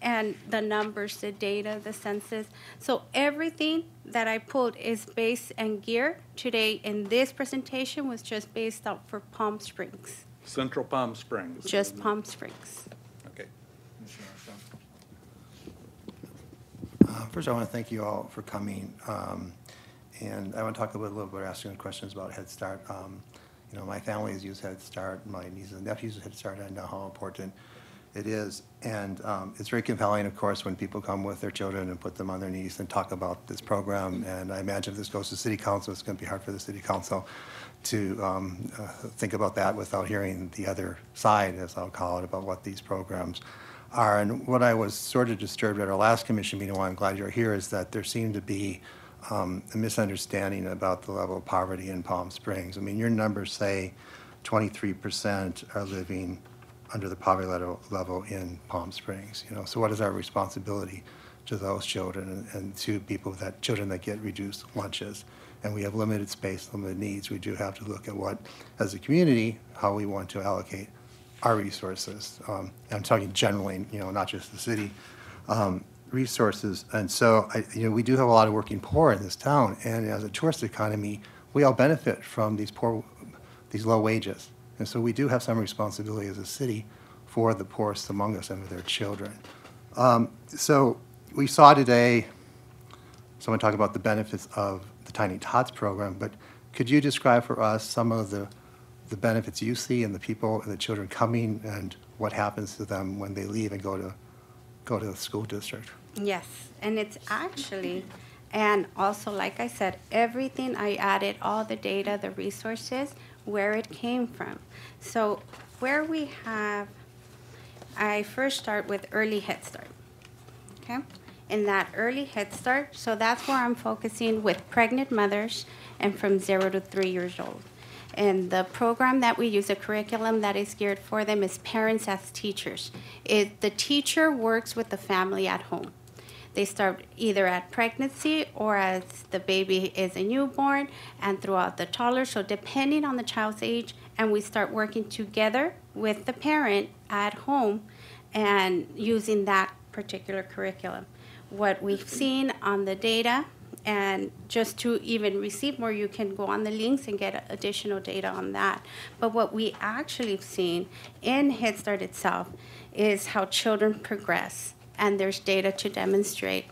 and the numbers, the data, the census. So everything that I pulled is based and geared today in this presentation was just based out for Palm Springs. Central Palm Springs. Just Palm Springs. Okay. First, I want to thank you all for coming. And I want to talk a little bit, asking questions about Head Start. My family has used Head Start. My nieces and nephews use Head Start. I know how important it is. And it's very compelling, of course, when people come with their children and put them on their knees and talk about this program. And I imagine if this goes to City Council, it's going to be hard for the City Council to think about that without hearing the other side, as I'll call it, about what these programs are. And what I was sort of disturbed at our last commission meeting, why I'm glad you're here, is that there seemed to be a misunderstanding about the level of poverty in Palm Springs. I mean, your numbers say 23% are living under the poverty level in Palm Springs. So what is our responsibility to those children and to children that get reduced lunches? And we have limited space, limited needs. We do have to look at what, as a community, how we want to allocate our resources. I'm talking generally, not just the city resources. And so, we do have a lot of working poor in this town. And as a tourist economy, we all benefit from these low wages. And so we do have some responsibility as a city for the poorest among us and for their children. So we saw today someone talk about the benefits of the Tiny Tots program, but could you describe for us some of the benefits you see in the people and the children coming and what happens to them when they leave and go to the school district? Yes, and it's actually, and also, like I said, everything I added, all the data, the resources, where it came from. So where we have, I first start with early Head Start, okay? In that early Head Start, so that's where I'm focusing with pregnant mothers and from 0 to 3 years old. And the program that we use, a curriculum that is geared for them, is Parents as Teachers. The teacher works with the family at home. They start either at pregnancy or as the baby is a newborn and throughout the toddler, so depending on the child's age, and we start working together with the parent at home and using that particular curriculum. What we've seen on the data, and just to even receive more, you can go on the links and get additional data on that. But what we actually have seen in Head Start itself is how children progress. And there's data to demonstrate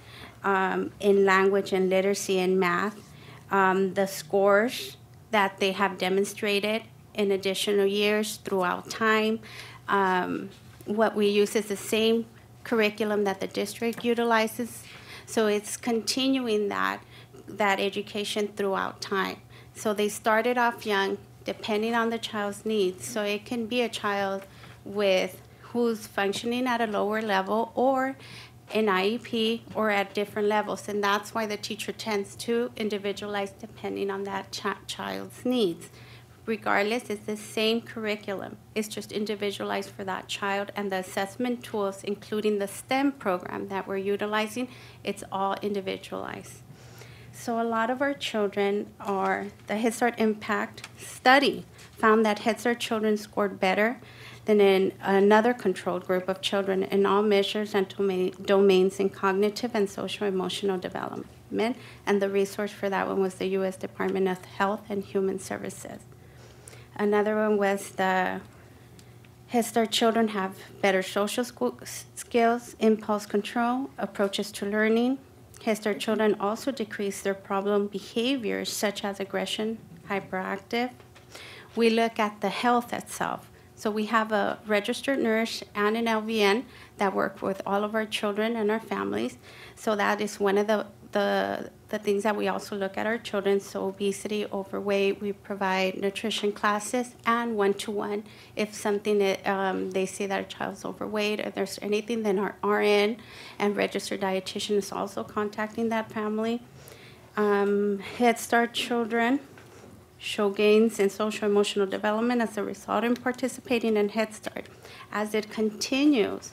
in language and literacy and math, the scores that they have demonstrated in additional years throughout time. What we use is the same curriculum that the district utilizes. So it's continuing that education throughout time. So they started off young, depending on the child's needs. So it can be a child who's functioning at a lower level or an IEP or at different levels. And that's why the teacher tends to individualize depending on that child's needs. Regardless, it's the same curriculum. It's just individualized for that child, and the assessment tools, including the STEM program that we're utilizing, it's all individualized. So a lot of our children the Head Start Impact study found that Head Start children scored better than in another controlled group of children in all measures and domains in cognitive and social emotional development. And the resource for that one was the U.S. Department of Health and Human Services. Another one was the Head Start children have better social skills, impulse control, approaches to learning. Head Start children also decrease their problem behaviors such as aggression, hyperactive. We look at the health itself. So we have a registered nurse and an LVN that work with all of our children and our families. So that is one of the things that we also look at our children. So obesity, overweight, we provide nutrition classes and one-to-one. If something they say that a child's overweight, if there's anything, then our RN and registered dietitian is also contacting that family. Head Start children show gains in social emotional development as a result in participating in Head Start. As it continues,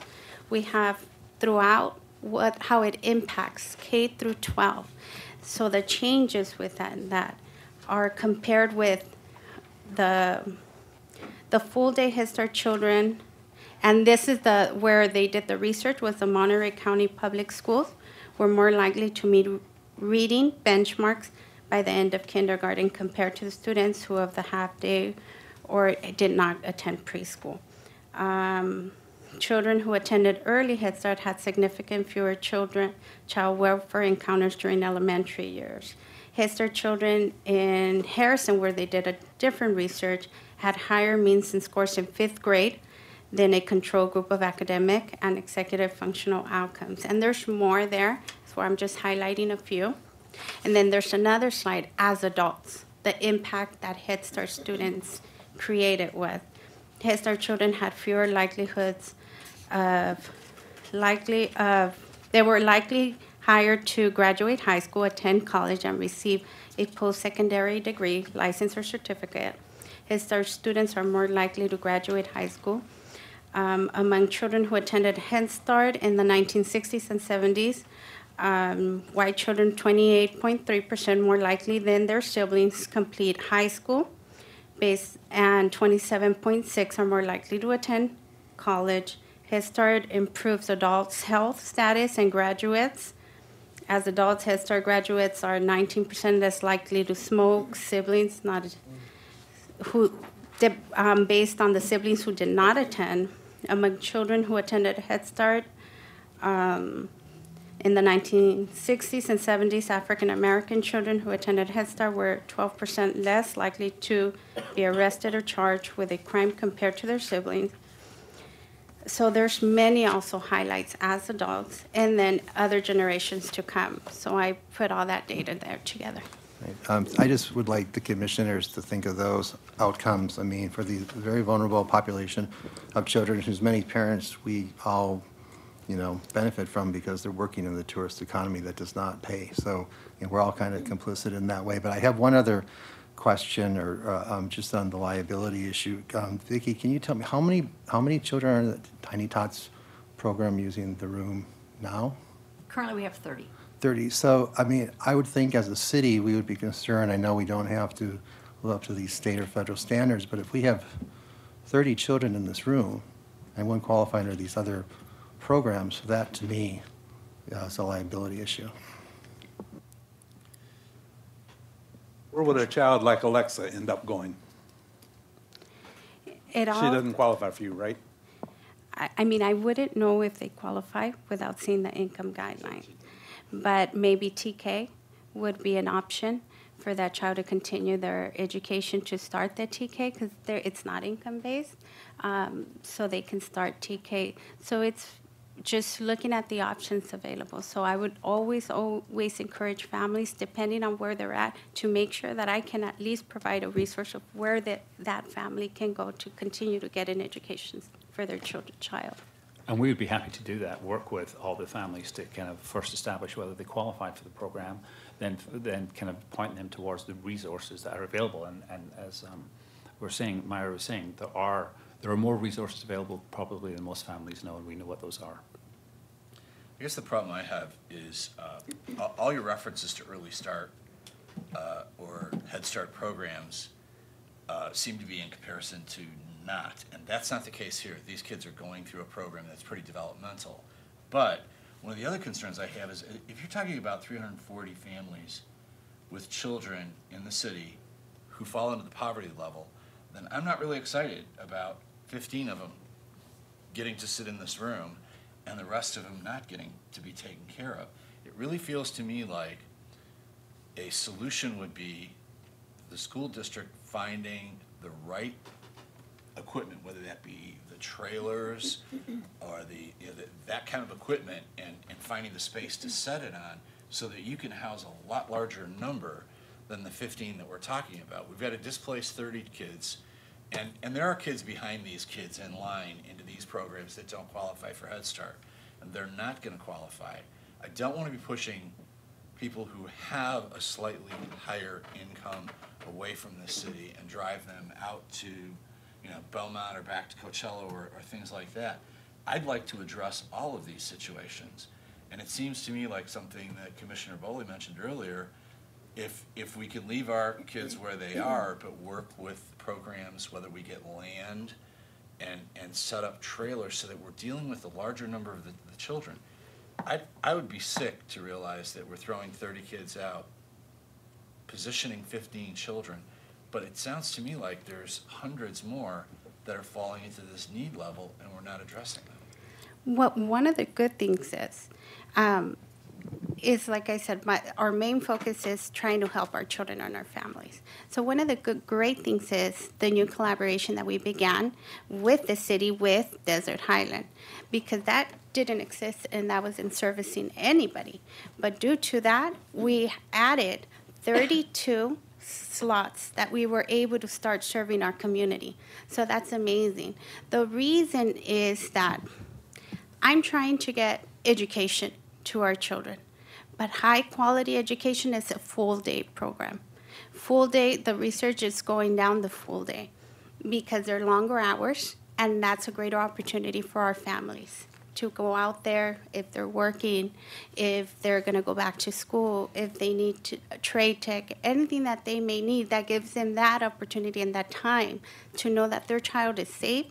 we have throughout how it impacts K through 12. So the changes within that are compared with the full day Head Start children, and this is where they did the research, was the Monterey County Public Schools were more likely to meet reading benchmarks by the end of kindergarten compared to the students who have the half day or did not attend preschool. Children who attended early Head Start had significant fewer child welfare encounters during elementary years. Head Start children in Harrison, where they did a different research, had higher means and scores in 5th grade than a control group of academic and executive functional outcomes. And there's more there, so I'm just highlighting a few. And then there's another slide, as adults, the impact that Head Start students created with. Head Start children had fewer likelihoods they were likely hired to graduate high school, attend college, and receive a post-secondary degree, license, or certificate. Head Start students are more likely to graduate high school. Among children who attended Head Start in the 1960s and 70s, white children 28.3% more likely than their siblings complete high school, and 27.6% are more likely to attend college. Head Start improves adults' health status and graduates. As adults, Head Start graduates are 19% less likely to smoke. Siblings based on the siblings who did not attend. Among children who attended Head Start in the 1960s and 70s, African American children who attended Head Start were 12% less likely to be arrested or charged with a crime compared to their siblings. So there's many also highlights as adults and then other generations to come. So I put all that data there together. I just would like the commissioners to think of those outcomes. I mean, for the very vulnerable population of children whose many parents we all, benefit from because they're working in the tourist economy that does not pay. So we're all kind of complicit in that way. But I have one other question, or just on the liability issue. Vicki, can you tell me how many children are in the Tiny Tots program using the room now? Currently, we have 30. 30. So, I mean, I would think as a city, we would be concerned. I know we don't have to live up to these state or federal standards, but if we have 30 children in this room and one qualifying under these other programs, that to me is a liability issue. Where would a child like Alexa end up going? It all, She doesn't qualify for you, right? I mean, I wouldn't know if they qualify without seeing the income guideline. But maybe TK would be an option for that child to continue their education to start the TK, because it's not income-based, so they can start TK. So it's just looking at the options available. So I would always encourage families, depending on where they're at, to make sure that I can at least provide a resource of where that family can go to continue to get an education for their child. And we would be happy to do that, work with all the families to kind of first establish whether they qualify for the program, then kind of point them towards the resources that are available. And as Myra was saying, there are more resources available probably than most families know, and we know what those are. I guess the problem I have is all your references to Early Start or Head Start programs seem to be in comparison to not, and that's not the case here. These kids are going through a program that's pretty developmental. But one of the other concerns I have is if you're talking about 340 families with children in the city who fall into the poverty level, then I'm not really excited about 15 of them getting to sit in this room and the rest of them not getting to be taken care of. It really feels to me like a solution would be the school district finding the right equipment, whether that be the trailers or that kind of equipment, and finding the space to set it on so that you can house a lot larger number than the 15 that we're talking about. We've got to displace 30 kids, and there are kids behind these kids in line into these programs that don't qualify for Head Start, and they're not going to qualify. I don't want to be pushing people who have a slightly higher income away from the city and drive them out to Belmont or back to Coachella or things like that. I'd like to address all of these situations. And it seems to me like something that Commissioner Boley mentioned earlier, if we can leave our kids where they are, but work with programs, whether we get land and set up trailers so that we're dealing with a larger number of the children. I would be sick to realize that we're throwing 30 kids out, positioning 15 children, but it sounds to me like there's hundreds more that are falling into this need level and we're not addressing them. What one of the good things is like I said, our main focus is trying to help our children and our families. So one of the great things is the new collaboration that we began with the city, with Desert Highland, because that didn't exist and that was in servicing anybody. But due to that, we added 32 slots that we were able to start serving our community. So that's amazing. The reason is that I'm trying to get education to our children, but high quality education is a full day program. Full day, the research is going down the full day because they're longer hours, and that's a greater opportunity for our families to go out there if they're working, if they're going to go back to school, if they need to trade tech, anything that they may need, that gives them that opportunity and that time to know that their child is safe,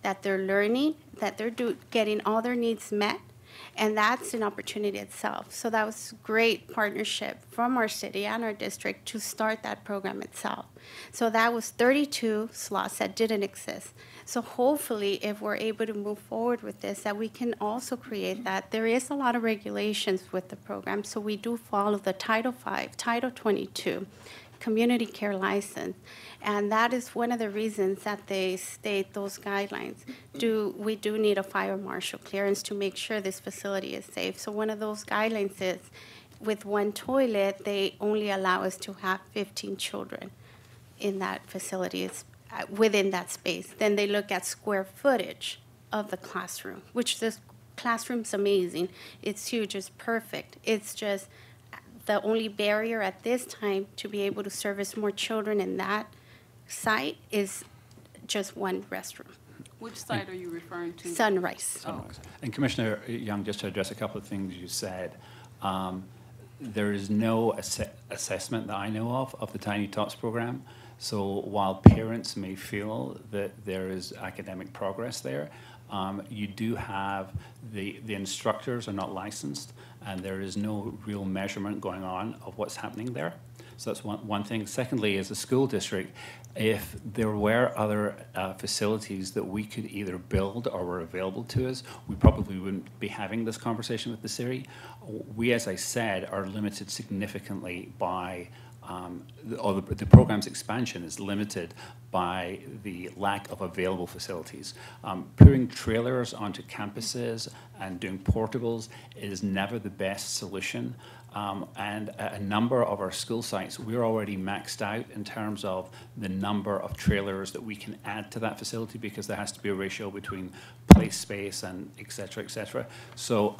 that they're learning, that they're getting all their needs met, and that's an opportunity itself. So that was great partnership from our city and our district to start that program itself. So that was 32 slots that didn't exist. So hopefully, if we're able to move forward with this, that we can also create that. There is a lot of regulations with the program, so we do follow the Title V, Title 22, community care license. And that is one of the reasons that they state those guidelines. We do need a fire marshal clearance to make sure this facility is safe. So one of those guidelines is with one toilet, they only allow us to have 15 children in that facility. It's within that space. Then they look at square footage of the classroom, which this classroom's amazing. It's huge, it's perfect. It's just the only barrier at this time to be able to service more children in that site is just one restroom. Which site are you referring to? Sunrise. And Commissioner Young, just to address a couple of things you said, there is no assessment that I know of the Tiny Tots program. So while parents may feel that there is academic progress there, you do have the instructors are not licensed, and there is no real measurement going on of what's happening there. So that's one thing. Secondly, as a school district, if there were other facilities that we could either build or were available to us, we probably wouldn't be having this conversation with the city. We, as I said, are limited significantly by the program's expansion is limited by the lack of available facilities. Putting trailers onto campuses and doing portables is never the best solution. And a number of our school sites, we're already maxed out in terms of the number of trailers that we can add to that facility, because there has to be a ratio between play space and et cetera, et cetera. So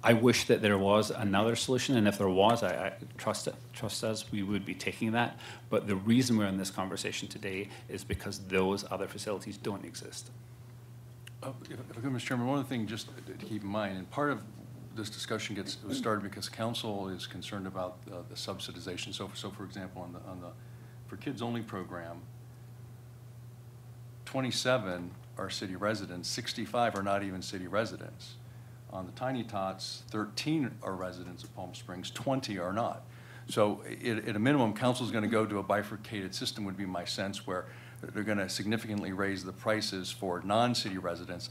I wish that there was another solution, and if there was, I trust us, we would be taking that. But the reason we're in this conversation today is because those other facilities don't exist. If I could, Mr. Chairman, one other thing just to keep in mind, and part of this discussion was started because council is concerned about the subsidization. So for example, on the for kids only program, 27 are city residents, 65 are not even city residents. On the Tiny Tots, 13 are residents of Palm Springs, 20 are not. So at a minimum, council is going to go to a bifurcated system, would be my sense, where they're going to significantly raise the prices for non-city residents.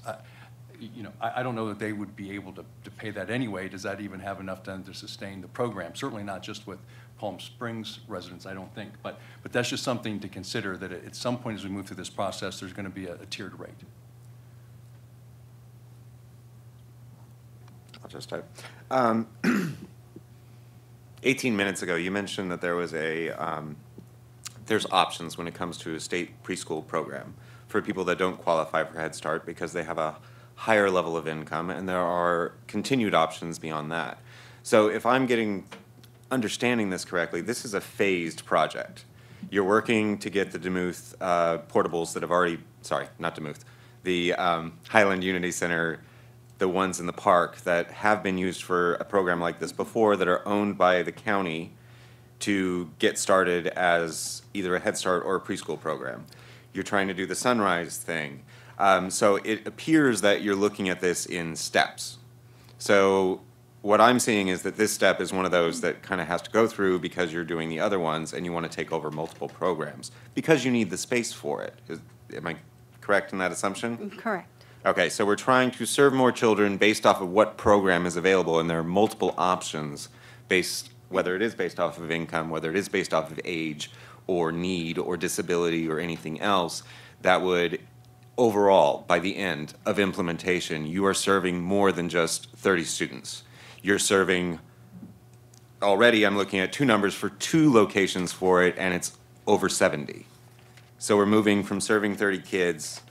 I don't know that they would be able to pay that anyway. Does that even have enough done to sustain the program? Certainly not just with Palm Springs residents, I don't think. But that's just something to consider, that at some point as we move through this process, there's going to be a tiered rate. I'll just type. 18 minutes ago, you mentioned that there was there's options when it comes to a state preschool program for people that don't qualify for Head Start because they have a higher level of income, and there are continued options beyond that. So if I'm understanding this correctly, this is a phased project. You're working to get the Demuth portables that have already, sorry, not Demuth, the Highland Unity Center, the ones in the park that have been used for a program like this before, that are owned by the county, to get started as either a Head Start or a preschool program. You're trying to do the Sunrise thing. So it appears that you're looking at this in steps. So what I'm seeing is that this step is one of those that kind of has to go through because you're doing the other ones and you want to take over multiple programs because you need the space for it. Am I correct in that assumption? Correct. Okay, so we're trying to serve more children based off of what program is available, and there are multiple options based, whether it is based off of income, whether it is based off of age or need or disability or anything else, that would overall, by the end of implementation, you are serving more than just 30 students. You're serving, already I'm looking at two numbers for 2 locations for it, and it's over 70. So we're moving from serving 30 kids,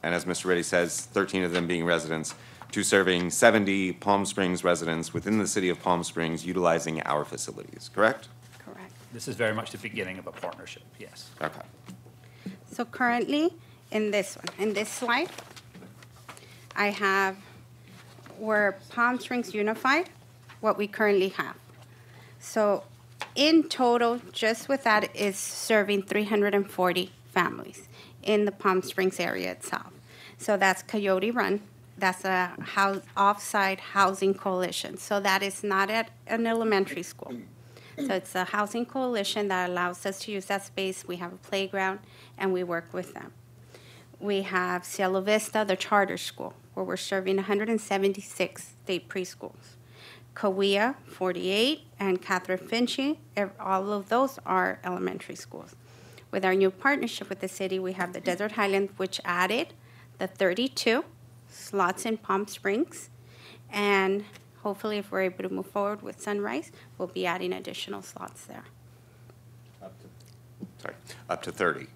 and as Mr. Reddy says, 13 of them being residents, to serving 70 Palm Springs residents within the city of Palm Springs utilizing our facilities, correct? Correct. This is very much the beginning of a partnership, yes. Okay. So currently, in this one, in this slide, I have where Palm Springs Unified, what we currently have. So in total, just with that, is serving 340 families in the Palm Springs area itself. So that's Coyote Run. That's a off-site housing coalition. So that is not at an elementary school. So it's a housing coalition that allows us to use that space. We have a playground, and we work with them. We have Cielo Vista, the charter school, where we're serving 176 state preschools. Cahuilla, 48, and Catherine Finchie, all of those are elementary schools. With our new partnership with the city, we have the Desert Highland, which added the 32 slots in Palm Springs, and hopefully if we're able to move forward with Sunrise, we'll be adding additional slots there. Up to 30,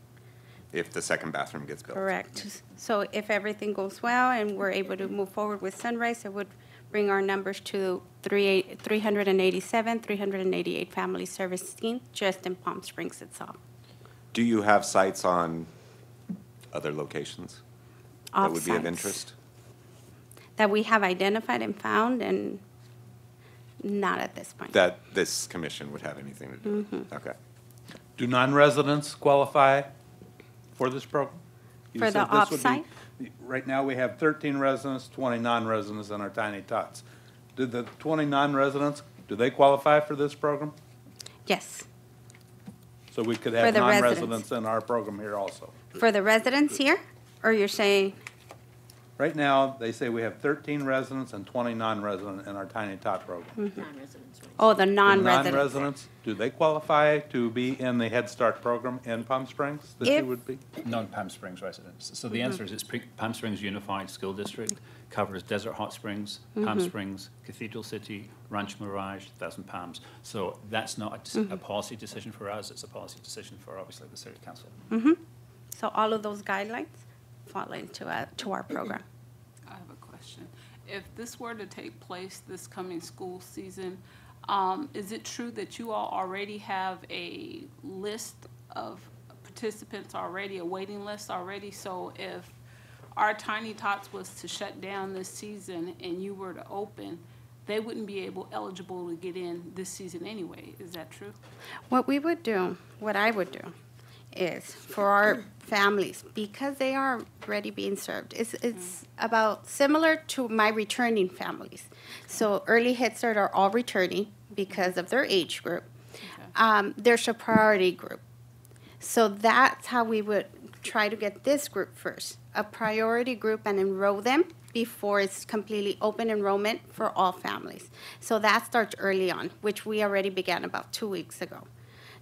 if the second bathroom gets built. Correct. So if everything goes well and we're able to move forward with Sunrise, it would bring our numbers to 387, 388 families serviced just in Palm Springs itself. Do you have sites on other locations that would be of Off-sites. interest? That we have identified and found, and not at this point. That this commission would have anything to do with? Mhm. Okay. Do non-residents qualify for this program? You For the said this would be- off-site? Right now, we have 13 residents, 20 non-residents in our tiny tots. Do the 20 non-residents, do they qualify for this program? Yes. So we could For have the non-residents in our program here also. For the residents here, or you're saying, Right now, they say we have 13 residents and 20 non-resident in our tiny tot program. oh, the The non-residents? non-residents, do they qualify to be in the Head Start program in Palm Springs that you If- would be? Non-Palm Springs residents. So the Mhm. answer is it's Palm Springs Unified School District covers Desert Hot Springs, Palm Mhm. Springs, Cathedral City, Rancho Mirage, Thousand Palms. So that's not a Mhm. policy decision for us, it's a policy decision for obviously the City Council. Mm-hmm. So all of those guidelines fall into to our program. I have a question. If this were to take place this coming school season, is it true that you all already have a list of participants already, a waiting list already? So if our Tiny Tots was to shut down this season and you were to open, they wouldn't be eligible to get in this season anyway. Is that true? What we would do, what I would do, is for our families, because they are already being served, it's about similar to my returning families. So early Head Start are all returning because of their age group. There's a priority group. So that's how we would try to get this group first, a priority group, and enroll them before it's completely open enrollment for all families. So that starts early on, which we already began about 2 weeks ago,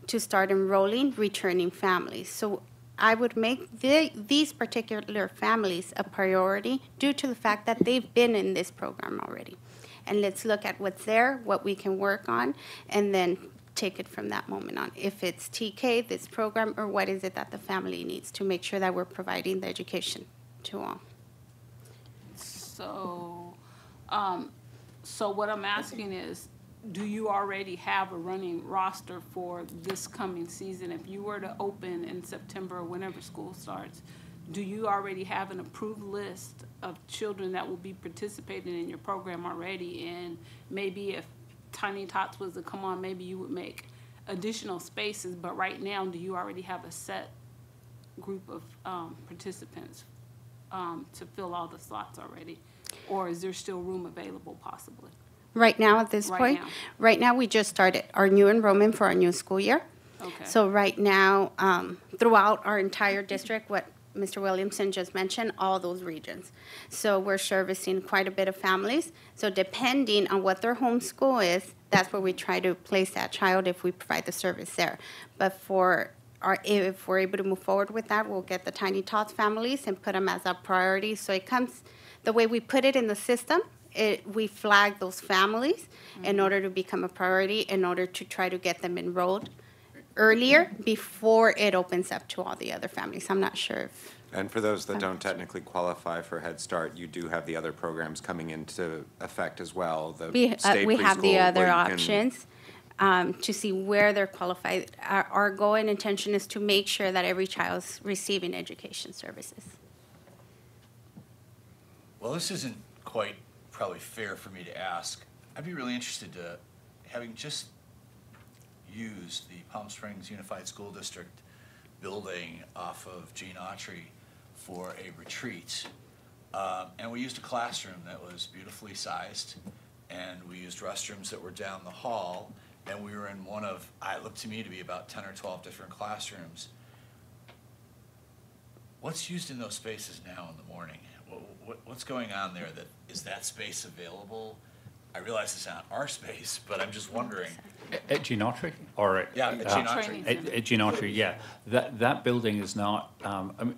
to start enrolling returning families. So I would make these particular families a priority due to the fact that they've been in this program already. And let's look at what's there, what we can work on, and then take it from that moment on. If it's TK, this program, or what is it that the family needs to make sure that we're providing the education to all. So, so what I'm asking is, do you already have a running roster for this coming season? If you were to open in September or whenever school starts, do you already have an approved list of children that will be participating in your program already? And maybe if Tiny Tots was to come on, maybe you would make additional spaces, but right now, do you already have a set group of participants to fill all the slots already? Or is there still room available possibly? Right now, at this Right point, now. right now, we just started our new enrollment for our new school year. Okay. So right now, throughout our entire district, what Mr. Williamson just mentioned, all those regions. So we're servicing quite a bit of families. So depending on what their home school is, that's where we try to place that child if we provide the service there. But if we're able to move forward with that, we'll get the Tiny Tots families and put them as a priority. So it comes, the way we put it in the system, we flag those families in order to become a priority, in order to try to get them enrolled earlier before it opens up to all the other families. I'm not sure if. And for those that don't technically qualify for Head Start, you do have the other programs coming into effect as well. The We have the preschool other where you can- options to see where they're qualified. Our goal and intention is to make sure that every child's receiving education services. Well, this isn't quite probably fair for me to ask. I'd be really interested to, having just used the Palm Springs Unified School District building off of Gene Autry for a retreat. And we used a classroom that was beautifully sized, and we used restrooms that were down the hall, and we were in one of, it looked to me to be about 10 or 12 different classrooms. What's used in those spaces now in the morning? What's going on there? Is that space available? I realize it's not our space, but I'm just wondering. At Gene Autry? Or Yeah, at Gene Autry. At Gene Autry, yeah. That building is not,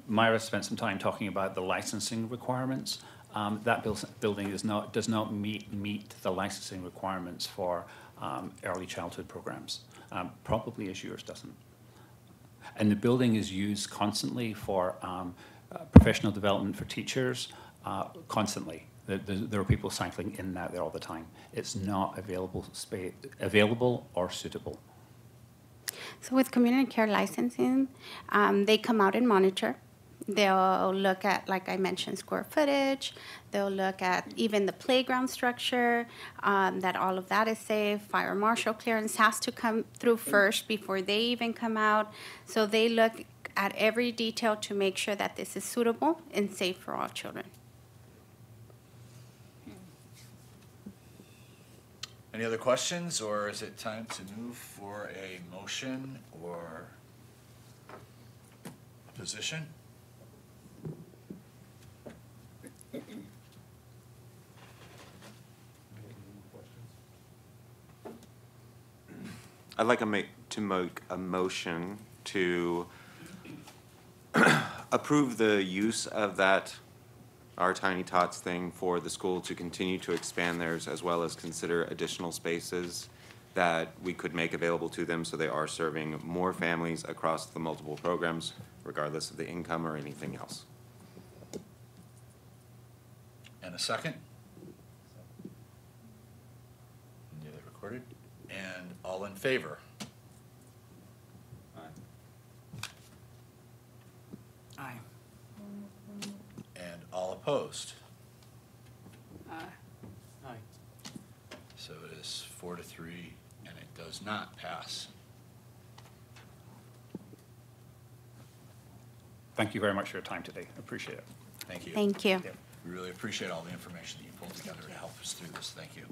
Myra spent some time talking about the licensing requirements. that building does not meet the licensing requirements for early childhood programs. Probably as yours doesn't. And the building is used constantly for professional development for teachers, constantly. There are people cycling in and out there all the time. It's not available or suitable. So with community care licensing, they come out and monitor. They'll look at, like I mentioned, square footage. They'll look at even the playground structure, that all of that is safe. Fire marshal clearance has to come through first before they even come out. So they look at every detail to make sure that this is suitable and safe for all children. Any other questions, or is it time to move for a motion or position? I'd like to make a motion to approve the use of that, our Tiny Tots thing, for the school to continue to expand theirs, as well as consider additional spaces that we could make available to them so they are serving more families across the multiple programs, regardless of the income or anything else. And a second? Get it recorded. And all in favor? Aye. And all opposed? Aye. So it is 4-3, and it does not pass. Thank you very much for your time today. Appreciate it. Thank you. Thank you. We really appreciate all the information that you pulled together to help us through this. Thank you.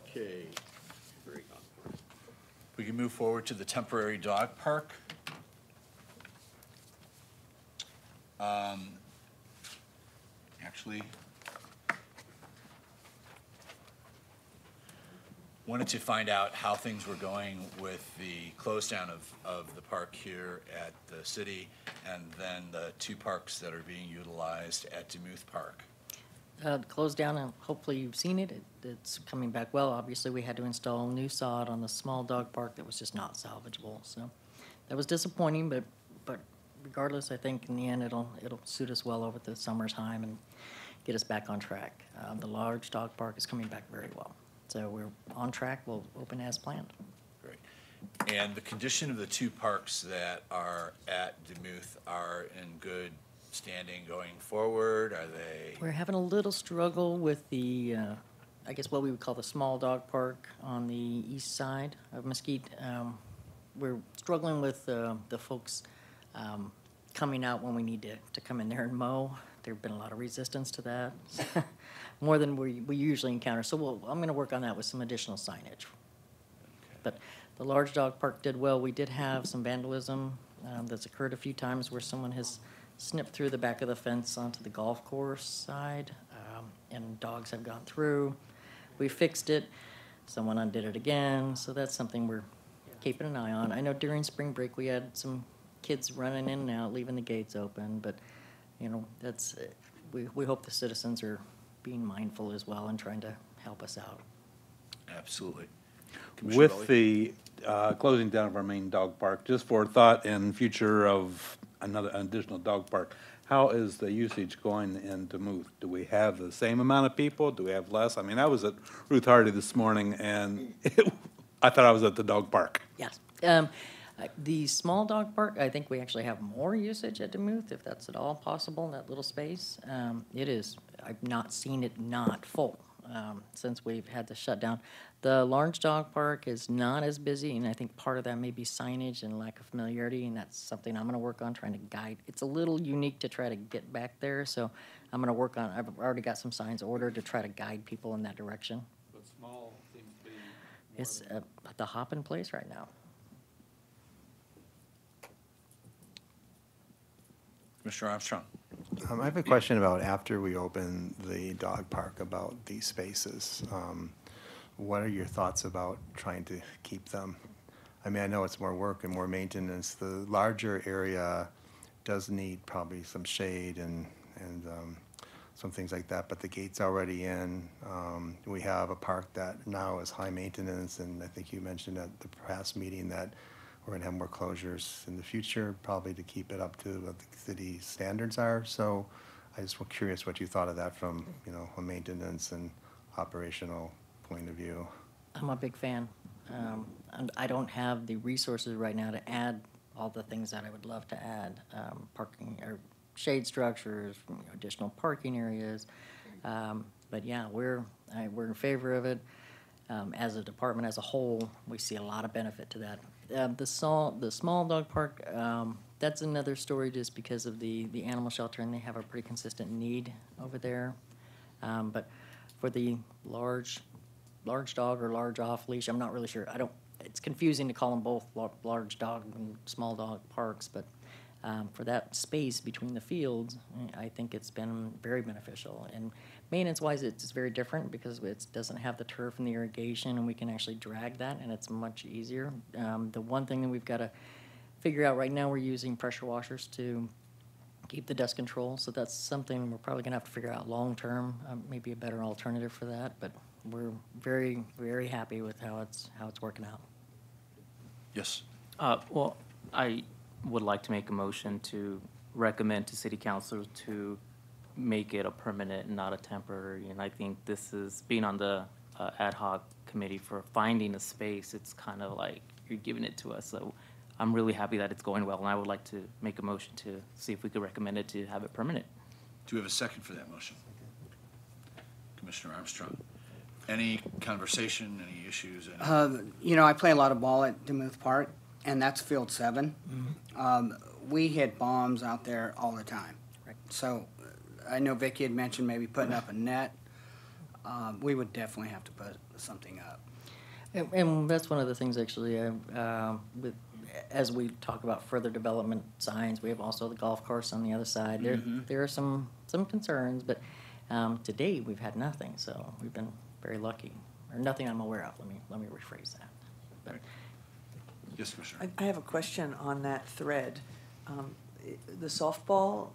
Okay. We can move forward to the temporary dog park. Actually, wanted to find out how things were going with the close down of the park here at the city, and then the two parks that are being utilized at Demuth Park. Closed down, and hopefully you've seen it. It's coming back well. Obviously, we had to install new sod on the small dog park that was just not salvageable. So that was disappointing, but regardless, I think in the end it'll suit us well over the summertime and get us back on track. The large dog park is coming back very well. So we're on track. We'll open as planned. Great. And the condition of the two parks that are at Demuth are in good standing going forward? Are they? We're having a little struggle with the, I guess what we would call the small dog park on the east side of Mesquite. We're struggling with the folks coming out when we need to come in there and mow. There've been a lot of resistance to that, more than we usually encounter. So I'm going to work on that with some additional signage. But the large dog park did well. We did have some vandalism that's occurred a few times where someone has snipped through the back of the fence onto the golf course side, and dogs have gone through. We fixed it. Someone undid it again, so that's something we're keeping an eye on. I know during spring break we had some kids running in and out, leaving the gates open, but that's we hope the citizens are being mindful as well and trying to help us out. Absolutely. With the closing down of our main dog park, just for thought in future of an additional dog park, how is the usage going in Demuth? Do we have the same amount of people? Do we have less? I mean, I was at Ruth Hardy this morning, and I thought I was at the dog park. Yes. The small dog park, I think we actually have more usage at Demuth, if that's at all possible in that little space. It is. I've not seen it not full since we've had the shutdown. The large dog park is not as busy, and I think part of that may be signage and lack of familiarity, and that's something I'm going to work on, trying to guide. It's a little unique to try to get back there, so I'm going to work on. I've already got some signs ordered to try to guide people in that direction. But small seems to be It's at the Hoppin' Place right now. Commissioner Armstrong. I have a question about after we open the dog park about these spaces. What are your thoughts about trying to keep them? I mean, I know it's more work and more maintenance. The larger area does need probably some shade and some things like that, but the gate's already in. We have a park that now is high maintenance, and I think you mentioned at the past meeting that we're gonna have more closures in the future, probably to keep it up to what the city standards are. So I just was curious what you thought of that from, you know, a maintenance and operational point of view. I'm a big fan. And I don't have the resources right now to add all the things that I would love to add, parking or shade structures, additional parking areas. But yeah, we're in favor of it. As a department as a whole, we see a lot of benefit to that. The small dog park, that's another story just because of the animal shelter, and they have a pretty consistent need over there. But for the large dog or large off leash, I'm not really sure. It's confusing to call them both large dog and small dog parks, but for that space between the fields, I think it's been very beneficial. And maintenance-wise, it's very different because it doesn't have the turf and the irrigation, and we can actually drag that, and it's much easier. The one thing that we've got to figure out right now, we're using pressure washers to keep the dust control, so that's something we're probably going to have to figure out long-term, maybe a better alternative for that, but we're very, very happy with how it's working out. Yes. Well, I would like to make a motion to recommend to city council to make it a permanent and not a temporary. And I think this is, being on the ad hoc committee for finding a space, it's kind of like you're giving it to us. So I'm really happy that it's going well, and I would like to make a motion to see if we could recommend it to have it permanent. Do we have a second for that motion? Commissioner Armstrong. Any conversation, any issues? You know, I play a lot of ball at Demuth Park, and that's Field 7. We hit bombs out there all the time. So I know Vicki had mentioned maybe putting up a net. We would definitely have to put something up. And that's one of the things, actually, as we talk about further development signs, we have also the golf course on the other side. There are some concerns, but to date, we've had nothing, so we've been very lucky. Or nothing I'm aware of. Let me rephrase that. But, yes, Commissioner. I have a question on that thread. The softball,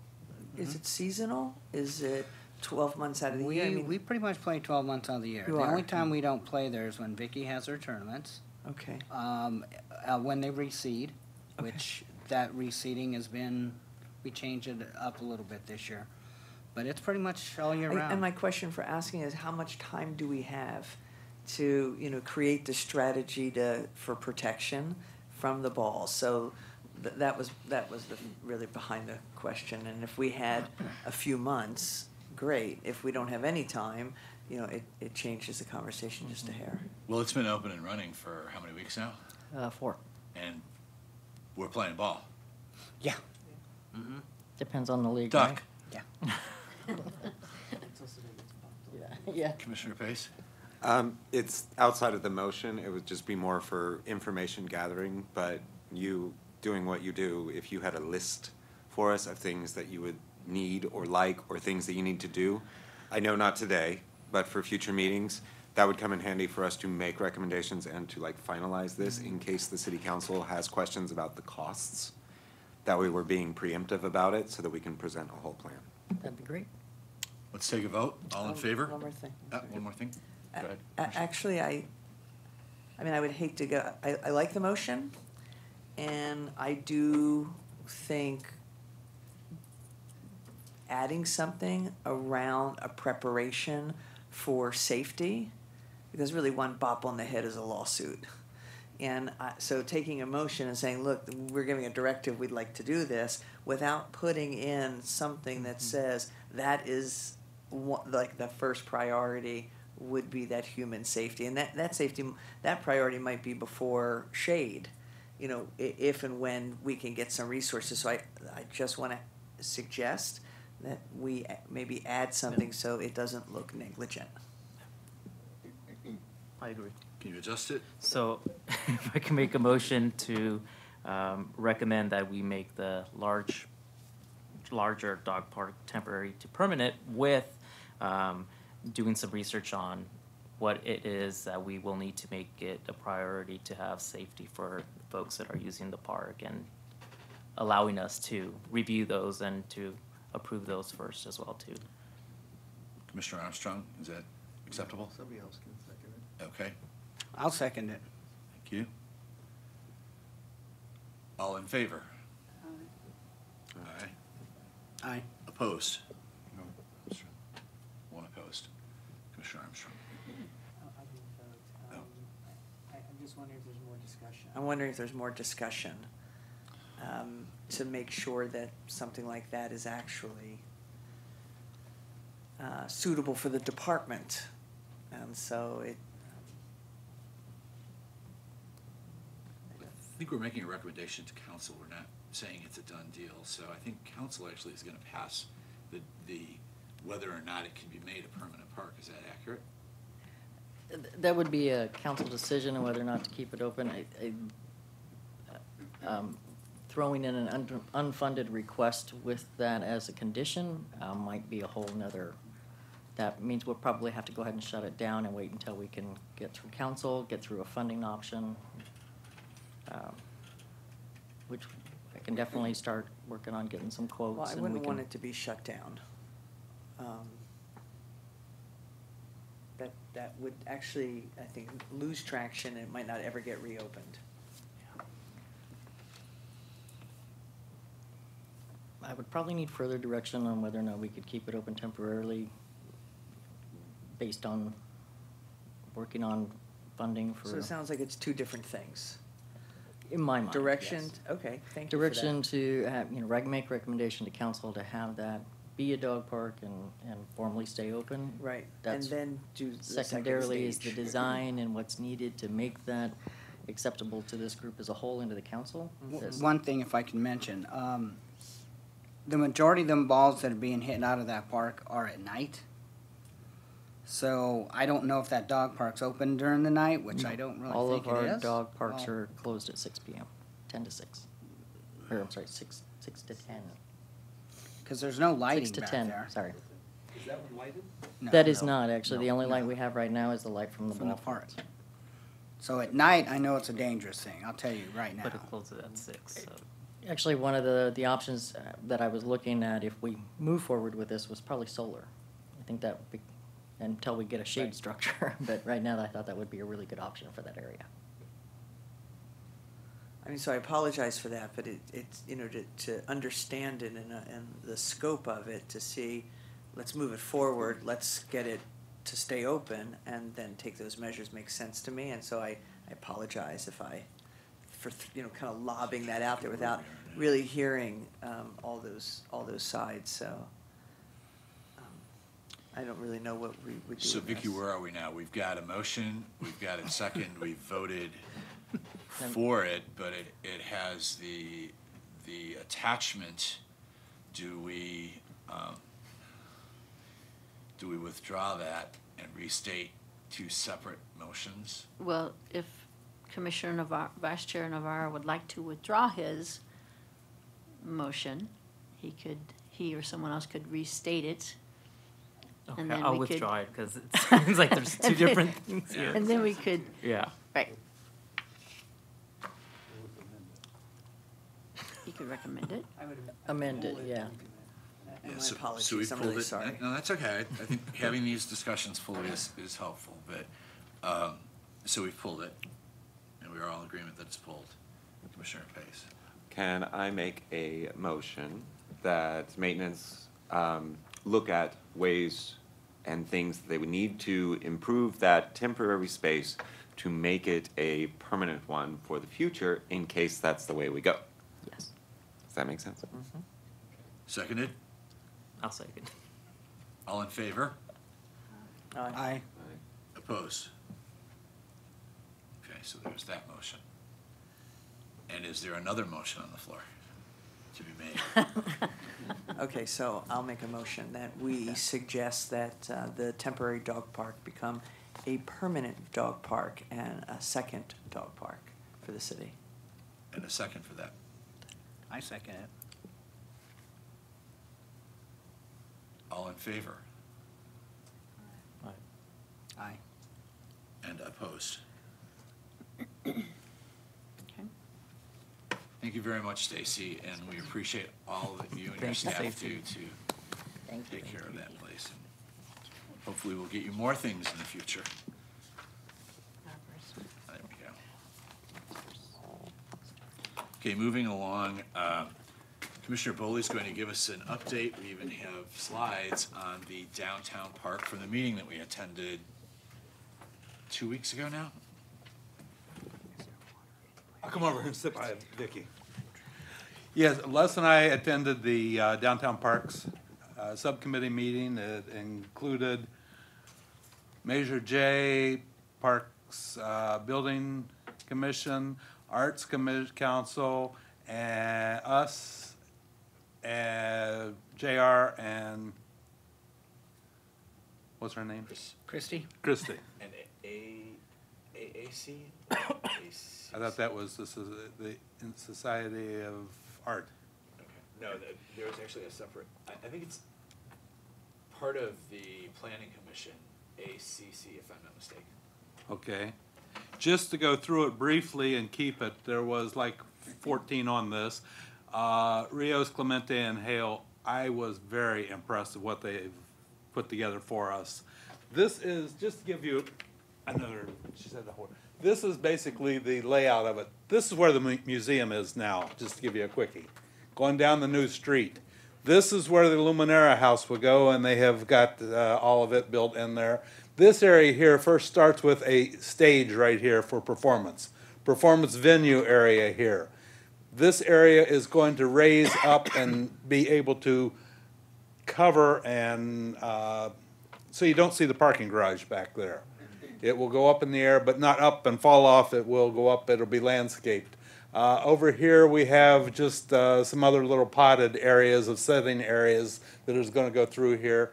is it seasonal? Is it 12 months out of the year? I mean, We pretty much play 12 months out of the year. You The are. only time we don't play there is when Vicki has her tournaments. Okay. When they reseed, which that reseeding has been, we changed it up a little bit this year. But it's pretty much all year round. And my question for asking is, how much time do we have to, you know, create the strategy for protection from the ball? So that was really behind the question. And if we had a few months, great. If we don't have any time, you know, it changes the conversation just a hair. Well, it's been open and running for how many weeks now? 4. And we're playing ball. Yeah. Depends on the league, Duck. right? Yeah. Yeah. Commissioner Pace? It's outside of the motion. It would just be more for information gathering, but you doing what you do, if you had a list for us of things that you would need or like, or things that you need to do, I know not today, but for future meetings, that would come in handy for us to make recommendations and to like finalize this in case the city council has questions about the costs. That way we're being preemptive about it so that we can present a whole plan. That'd be great. Let's take a vote. All in favor? One more thing. One more thing. Go ahead. Actually, I mean, I would hate to go, I like the motion, and I do think adding something around a preparation for safety, because really one bop on the head is a lawsuit. And so taking a motion and saying, look, we're giving a directive, we'd like to do this, without putting in something that says that is like the first priority would be that human safety. And that safety, that priority might be before shade, you know, if and when we can get some resources. So I just want to suggest that we maybe add something so it doesn't look negligent. I agree. Can you adjust it? So if I can make a motion to recommend that we make the large larger dog park, temporary to permanent, with doing some research on what it is that we will need to make it a priority to have safety for folks that are using the park, and allowing us to review those and to approve those first as well too. Commissioner Armstrong, is that acceptable? Somebody else can second it. Okay, I'll second it. thank you. All in favor? Aye. Aye. Opposed? One opposed. Commissioner Armstrong. I'm just wondering if there's more discussion. I'm wondering if there's more discussion to make sure that something like that is actually suitable for the department. And so I think we're making a recommendation to council. We're not saying it's a done deal. So I think council actually is going to pass the whether or not it can be made a permanent park. Is that accurate? That would be a council decision on whether or not to keep it open. Throwing in an unfunded request with that as a condition might be a whole nother, that means we'll probably have to go ahead and shut it down and wait until we can get through council, get through a funding option, which I can definitely start working on getting some quotes. Well, I and wouldn't we want can- it to be shut down. That would actually, I think, lose traction. It might not ever get reopened. I would probably need further direction on whether or not we could keep it open temporarily based on working on funding for. So it sounds like it's two different things. In my mind, Direction, yes. okay, thank you for that. Direction to have, make recommendation to council to have that be a dog park and formally stay open. Right, That's and then do the second secondarily is the stage. design and what's needed to make that acceptable to this group as a whole and to the council. That's- One thing, if I can mention, the majority of them balls that are being hit out of that park are at night. So I don't know if that dog park's open during the night, which I don't really All think of it our is. dog parks Oh. are closed at 6 p.m., 10 to 6. Or, I'm sorry, 6 to 10. Because there's no lighting 6 to back 10, there. sorry. Is that one lighted? No, That is no, not, actually. The no, only light no. we have right now is the light from the From the ball park. fields. So at night, I know it's a dangerous thing, I'll tell you right now. But it closes at 6, so. Actually, one of the options that I was looking at if we move forward with this was probably solar. I think that would be, until we get a shade structure, but right now I thought that would be a really good option for that area. I mean, so I apologize for that, but it's, to understand it and the scope of it, to see, let's move it forward, let's get it to stay open, and then take those measures makes sense to me, and so I apologize if for kind of lobbing that out there without really hearing all those sides, so. I don't really know what we would do. So with Vicki, this. where are we now? We've got a motion, we've got a second, we've voted for it, but it has the attachment. Do we withdraw that and restate two separate motions? Well, if Commissioner Navarro, Vice Chair Navarro would like to withdraw his motion, he or someone else could restate it. Okay, And then I'll we could- withdraw it because it seems like there's two And then- different things here. And then we could, Yeah. right. You could recommend it. Amend it, yeah. Yeah, My so apologies, we've I'm pulled really it. sorry. No, that's okay. I think having these discussions fully is helpful, but, so we've pulled it, and we are all in agreement that it's pulled. Commissioner Pace. Can I make a motion that maintenance look at ways and things that they would need to improve that temporary space to make it a permanent one for the future in case that's the way we go? Yes. Does that make sense? Seconded? I'll second. All in favor? Aye. Opposed? Okay, so there's that motion. And is there another motion on the floor to be made? Okay, so I'll make a motion that we suggest that the temporary dog park become a permanent dog park and a second dog park for the city. And a second for that. I second it. All in favor? Aye. And opposed? Thank you very much, Stacy, and we appreciate all that you and your Thank you, staff do Stacy. to take care of that place. Hopefully, we'll get you more things in the future. There we go. Okay, moving along, Commissioner Bowley's going to give us an update. We even have slides on the downtown park from the meeting that we attended 2 weeks ago now. I'll come over and sit by Vicki. Yes, Les and I attended the Downtown Parks Subcommittee meeting. It included Measure J, Parks Building Commission, Arts Council, and us, and JR, and what's her name? Christy? Christy. And AAC? I thought that was the Society of Art. Okay. No, there was actually a separate, I think it's part of the Planning Commission, ACC, if I'm not mistaken. Okay. Just to go through it briefly and keep it, there was like 14 on this. Rios, Clemente, and Hale, I was very impressed with what they've put together for us. This is, just to give you another, she said the whole, this is basically the layout of it. This is where the museum is now, just to give you a quickie. Going down the new street. This is where the Luminera House will go, and they have got all of it built in there. This area here first starts with a stage right here for performance. Performance venue area here. This area is going to raise up and be able to cover and so you don't see the parking garage back there. It will go up in the air, but not up and fall off. It will go up. It'll be landscaped. Over here we have just some other little potted areas of setting areas that is going to go through here.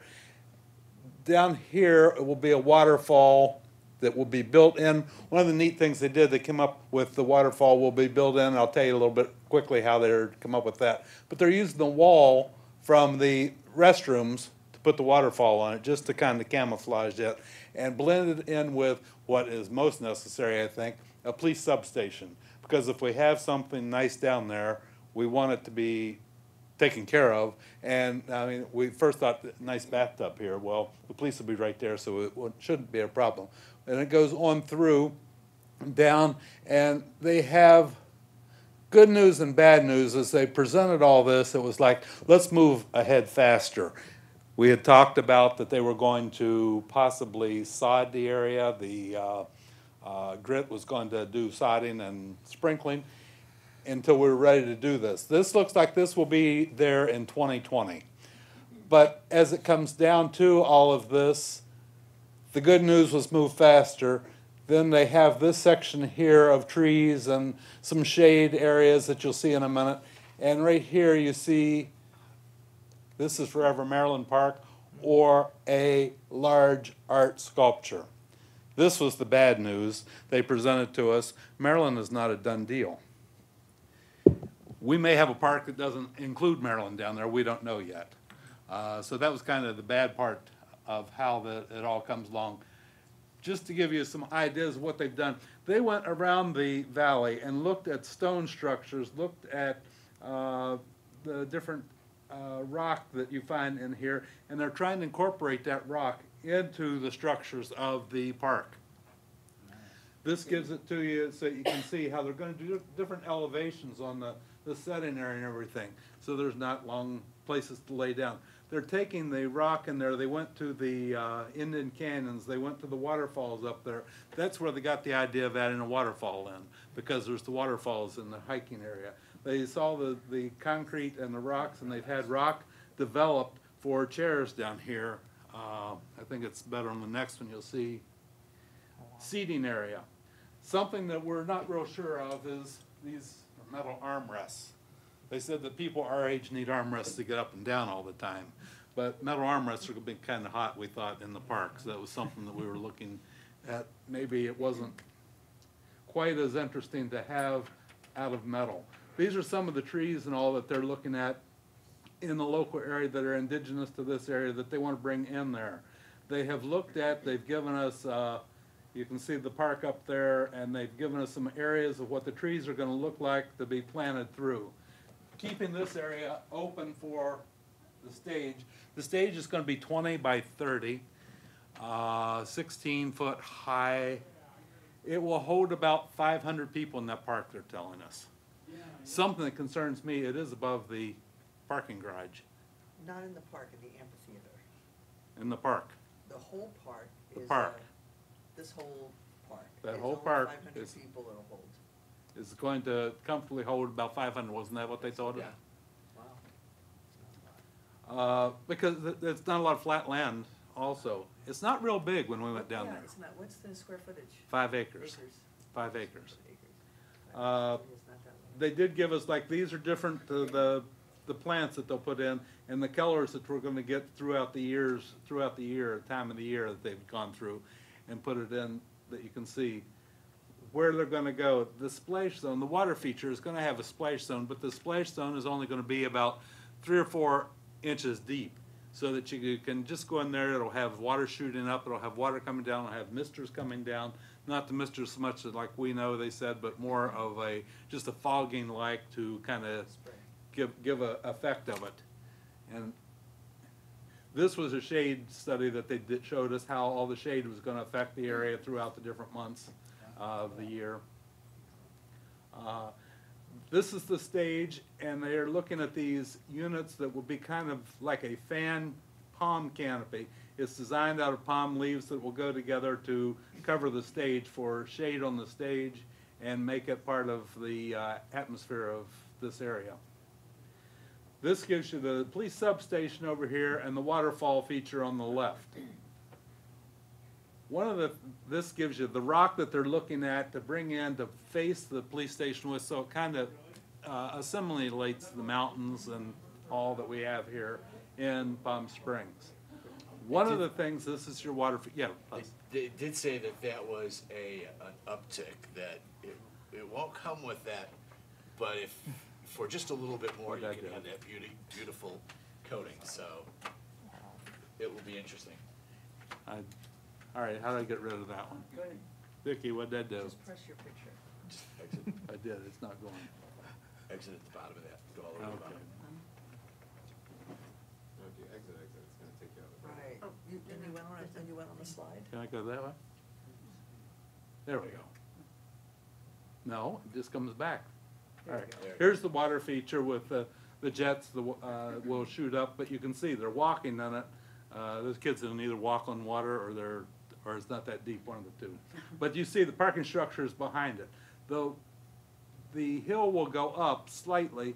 Down here it will be a waterfall that will be built in. One of the neat things they did, they came up with the waterfall will be built in. I'll tell you a little bit quickly how they're come up with that. But they're using the wall from the restrooms to put the waterfall on it, just to kind of camouflage it and blend it in with what is most necessary, I think, a police substation. Because if we have something nice down there, we want it to be taken care of. And I mean, we first thought nice bathtub here. Well, the police will be right there, so it shouldn't be a problem. And it goes on through, down, and they have good news and bad news. As they presented all this, it was like, let's move ahead faster. We had talked about that they were going to possibly sod the area. The Grit was going to do sodding and sprinkling until we were ready to do this. This looks like this will be there in 2020. But as it comes down to all of this, the good news was move faster. Then they have this section here of trees and some shade areas that you'll see in a minute. And right here you see, this is Forever Maryland Park, or a large art sculpture. This was the bad news they presented to us. Maryland is not a done deal. We may have a park that doesn't include Maryland down there. We don't know yet. So that was kind of the bad part of how it all comes along. Just to give you some ideas of what they've done, they went around the valley and looked at stone structures, looked at the different rock that you find in here, and they're trying to incorporate that rock into the structures of the park. This gives it to you so you can see how they're going to do different elevations on the setting area and everything, so there's not long places to lay down. They're taking the rock in there. They went to the Indian Canyons. They went to the waterfalls up there. That's where they got the idea of adding a waterfall in, because there's the waterfalls in the hiking area. They saw the concrete and the rocks, and they've had rock developed for chairs down here. I think it's better on the next one. You'll see seating area. Something that we're not real sure of is these metal armrests. They said that people our age need armrests to get up and down all the time. But metal armrests are going to be kind of hot, we thought, in the park. So that was something that we were looking at. Maybe it wasn't quite as interesting to have out of metal. These are some of the trees and all that they're looking at in the local area that are indigenous to this area that they want to bring in there. They have looked at, they've given us, you can see the park up there, and they've given us some areas of what the trees are going to look like to be planted through. Keeping this area open for the stage. The stage is going to be 20 by 30, 16 foot high. It will hold about 500 people in that park, they're telling us. Something that concerns me, it is above the parking garage. Not in the park, in the amphitheater. In the park. The whole park The is, park. This whole park. That is whole only park 500 is- people it'll hold. Is going to comfortably hold about 500, wasn't that what they told us? Wow. Because there's not a lot of flat land also. It's not real big when we went down Yeah, there. it's not, what's the square footage? 5 acres. Acres. 5 acres. It's not that They did give us, like, these are different to the plants that they'll put in, and the colors that we're gonna get throughout the year, time of the year that they've gone through, and put it in that you can see where they're gonna go. The splash zone, the water feature is gonna have a splash zone, but the splash zone is only gonna be about 3 or 4 inches deep, so that you can just go in there, it'll have water shooting up, it'll have water coming down, it'll have misters coming down. Not the misters so much as like we know, they said, but more of just a fogging like to kind of give a effect of it. And this was a shade study that they showed us how all the shade was going to affect the area throughout the different months of the year. This is the stage, and they're looking at these units that will be kind of like a fan palm canopy. It's designed out of palm leaves that will go together to cover the stage for shade on the stage and make it part of the atmosphere of this area. This gives you the police substation over here and the waterfall feature on the left. This gives you the rock that they're looking at to bring in to face the police station with, so it kind of assimilates the mountains and all that we have here in Palm Springs. One of the things, this is your water, yeah. They did say that that was an uptick, that it won't come with that, but if, for just a little bit more, you can have that beautiful coating, so it will be interesting. All right, how do I get rid of that one? Go ahead. Vicki, what'd that do? Just press your picture. Just exit, I did, it's not going. exit at the bottom of that, go all the way to the Okay. bottom. If you exit, it's gonna take you out of Right. And you went on the slide? Can I go that way? There we go. No, it just comes back. All right, here's the water feature with the jets will shoot up, but you can see they're walking on it. Those kids will either walk on water or it's not that deep, one of the two. But you see the parking structure is behind it. Though the hill will go up slightly,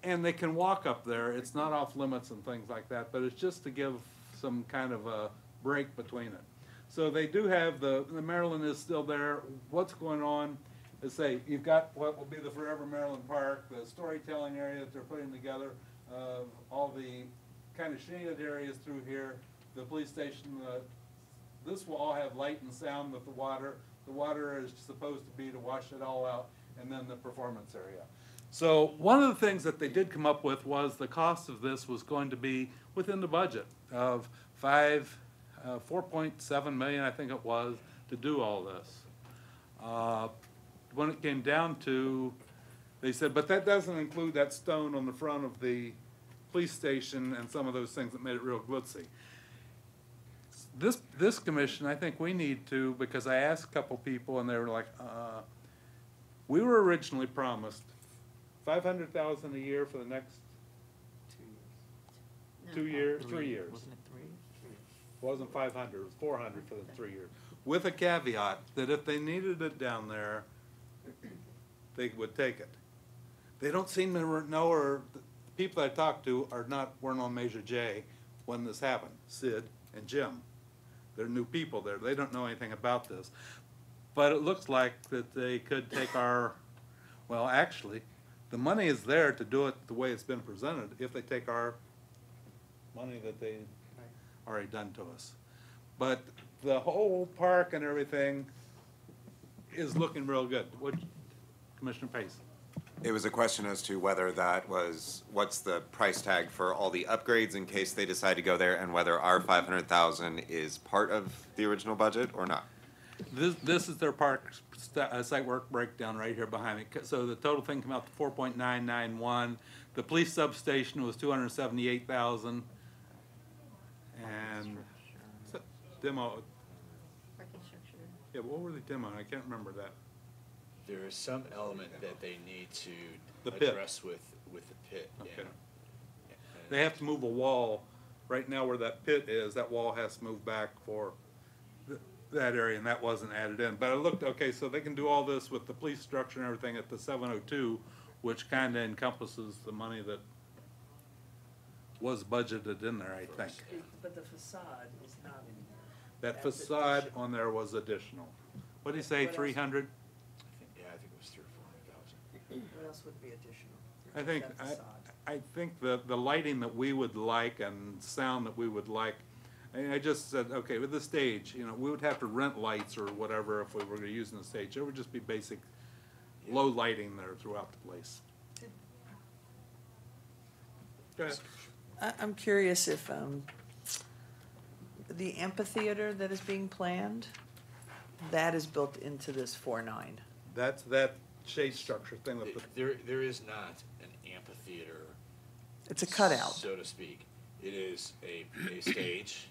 and they can walk up there. It's not off limits and things like that, but it's just to give some kind of a break between it. So they do have the Maryland is still there. What's going on is, say, you've got what will be the Forever Maryland Park, the storytelling area that they're putting together, all the kind of shaded areas through here, the police station. This will all have light and sound with the water. The water is supposed to be to wash it all out, and then the performance area. So one of the things that they did come up with was the cost of this was going to be within the budget of 4.7 million, I think it was, to do all this. When it came down to, they said, but that doesn't include that stone on the front of the police station and some of those things that made it real glitzy. This commission, I think we need to, because I asked a couple people and they were like, we were originally promised $500,000 a year for the next 2 years, 3 years. Wasn't it 3? It wasn't 500, it was 400 for the 3 years. With a caveat that if they needed it down there, they would take it. They don't seem to know, or the people I talked to weren't on Measure J when this happened, Sid and Jim. They're new people there. They don't know anything about this. But it looks like that they could take well, actually, the money is there to do it the way it's been presented if they take our money that they already done to us. But the whole park and everything is looking real good. What, Commissioner Pace? It was a question as to whether that was, what's the price tag for all the upgrades in case they decide to go there, and whether our 500,000 is part of the original budget or not. This is their park site work breakdown right here behind me. So the total thing came out to 4.991. The police substation was 278,000. And demo. Yeah, what were they demoing? I can't remember that. There is some element that they need to The pit. address with the pit. Okay. Yeah. They have to move a wall. Right now where that pit is, that wall has to move back for that area, and that wasn't added in. But I looked, okay, so they can do all this with the police structure and everything at the 702, which kind of encompasses the money that was budgeted in there, I think. But the facade is not in there. That facade on there was additional. What did he say, 300? Yeah, I think it was 300,000 or 400,000. What else would be additional? I think, That facade. I think the lighting that we would like and sound that we would like, I just said, okay, with the stage, you know, we would have to rent lights or whatever if we were using the stage. It would just be basic low lighting there throughout the place. Go ahead. I'm curious if the amphitheater that is being planned, that is built into this 4.9. That's that shade structure thing that the There is not an amphitheater. It's a cutout. So to speak. It is a stage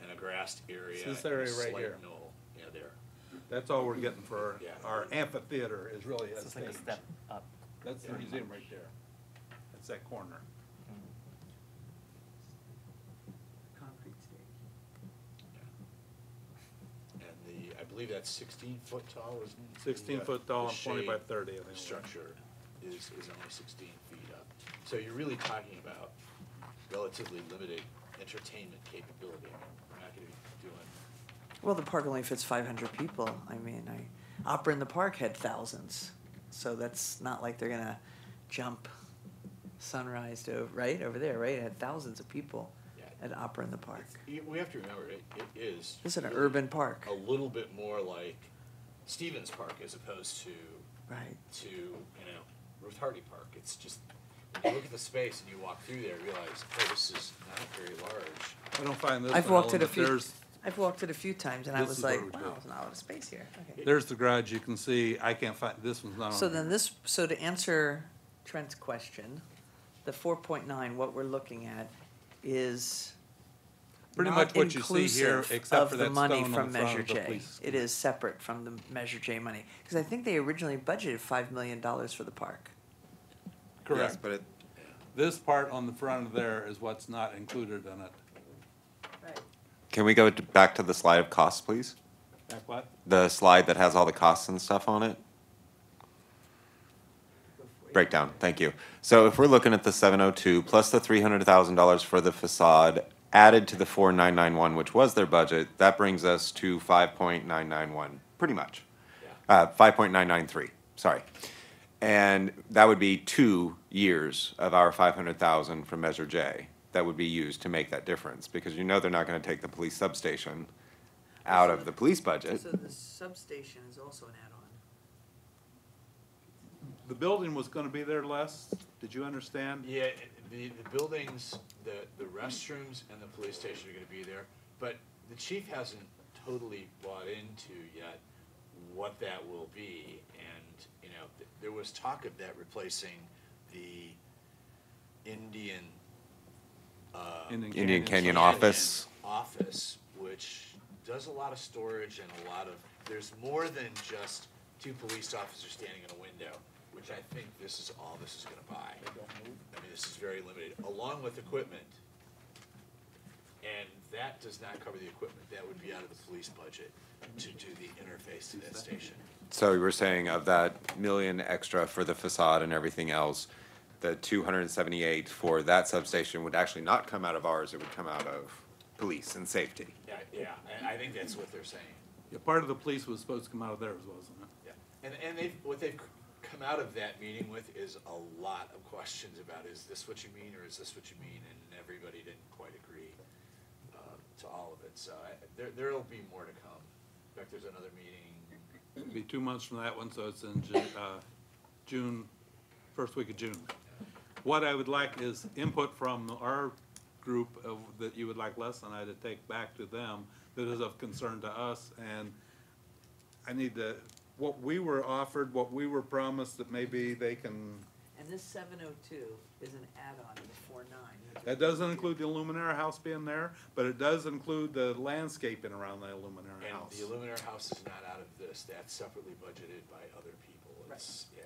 and a grassed area. This and a area right slight here. knoll. Yeah, there. That's all we're getting for Yeah. our amphitheater is really a It's like a stage. step up. That's the museum right there. That's that corner. Concrete stage. And I believe that's 16 foot tall, isn't it? 16 foot tall and 20 by 30, I think it was. Structure is only 16 feet up. So you're really talking about relatively limited entertainment capability. I mean, we're not gonna be doing. Well, the park only fits 500 people. I mean, Opera in the Park had thousands, so that's not like they're gonna jump Sunrise to right over there, right? It had thousands of people at Opera in the Park. We have to remember, it is. This is an really urban park. A little bit more like Stevens Park as opposed to. Right. To, Ruth Hardy Park. It's just, when you look at the space and you walk through there, you realize, oh, this is not very large. I don't find this. I've walked it a but few. there's- I've walked it a few times, and I This was is where like, we'd "Wow, go. there's not a lot of space here." Okay. There's the garage. You can see. I can't find this one's not on. So here. then so to answer Trent's question, the 4.9, what we're looking at is Pretty not much what you see here, inclusive except of for the that money stone on from the front Measure of the J. police. It is separate from the Measure J money, because I think they originally budgeted $5 million for the park. Correct. Yes, but This part on the front of there is what's not included in it. can we go back to the slide of costs, please? Back what? The slide that has all the costs and stuff on it? Breakdown, thank you. So if we're looking at the 702 plus the $300,000 for the facade added to the 4,991, which was their budget, that brings us to 5.991, pretty much. 5.993, sorry. And that would be 2 years of our 500,000 from Measure J that would be used to make that difference, because you know they're not gonna take the police substation out of the police budget. So the substation is also an add-on. The building was gonna be there, Les? Did you understand? Yeah, the buildings, the restrooms and the police station are gonna be there, but the chief hasn't totally bought into yet what that will be. And, there was talk of that replacing the Indian Indian Canyon office. Office, which does a lot of storage and a lot of, there's more than just 2 police officers standing in a window, which I think this is all this is gonna buy. I mean, this is very limited, along with equipment. And that does not cover the equipment, that would be out of the police budget to do the interface to that station. So you were saying of that million extra for the facade and everything else, the 278 for that substation would actually not come out of ours, it would come out of police and safety. Yeah, I think that's what they're saying. Yeah, part of the police was supposed to come out of theirs, wasn't it? Yeah, and what they've come out of that meeting with is a lot of questions about, is this what you mean, or is this what you mean? And everybody didn't quite agree to all of it, so there'll be more to come. In fact, there's another meeting. It'll be 2 months from that one, so it's in June first week of June. What I would like is input from our group of, that you would like Les and I to take back to them that is of concern to us, and I need to, what we were offered, what we were promised, that maybe they can. And this 702 is an add-on to the 49. That doesn't include the Illuminaire house being there, but it does include the landscaping around the Illuminaire And house. the Illuminaire house is not out of this, that's separately budgeted by other people. It's, yeah.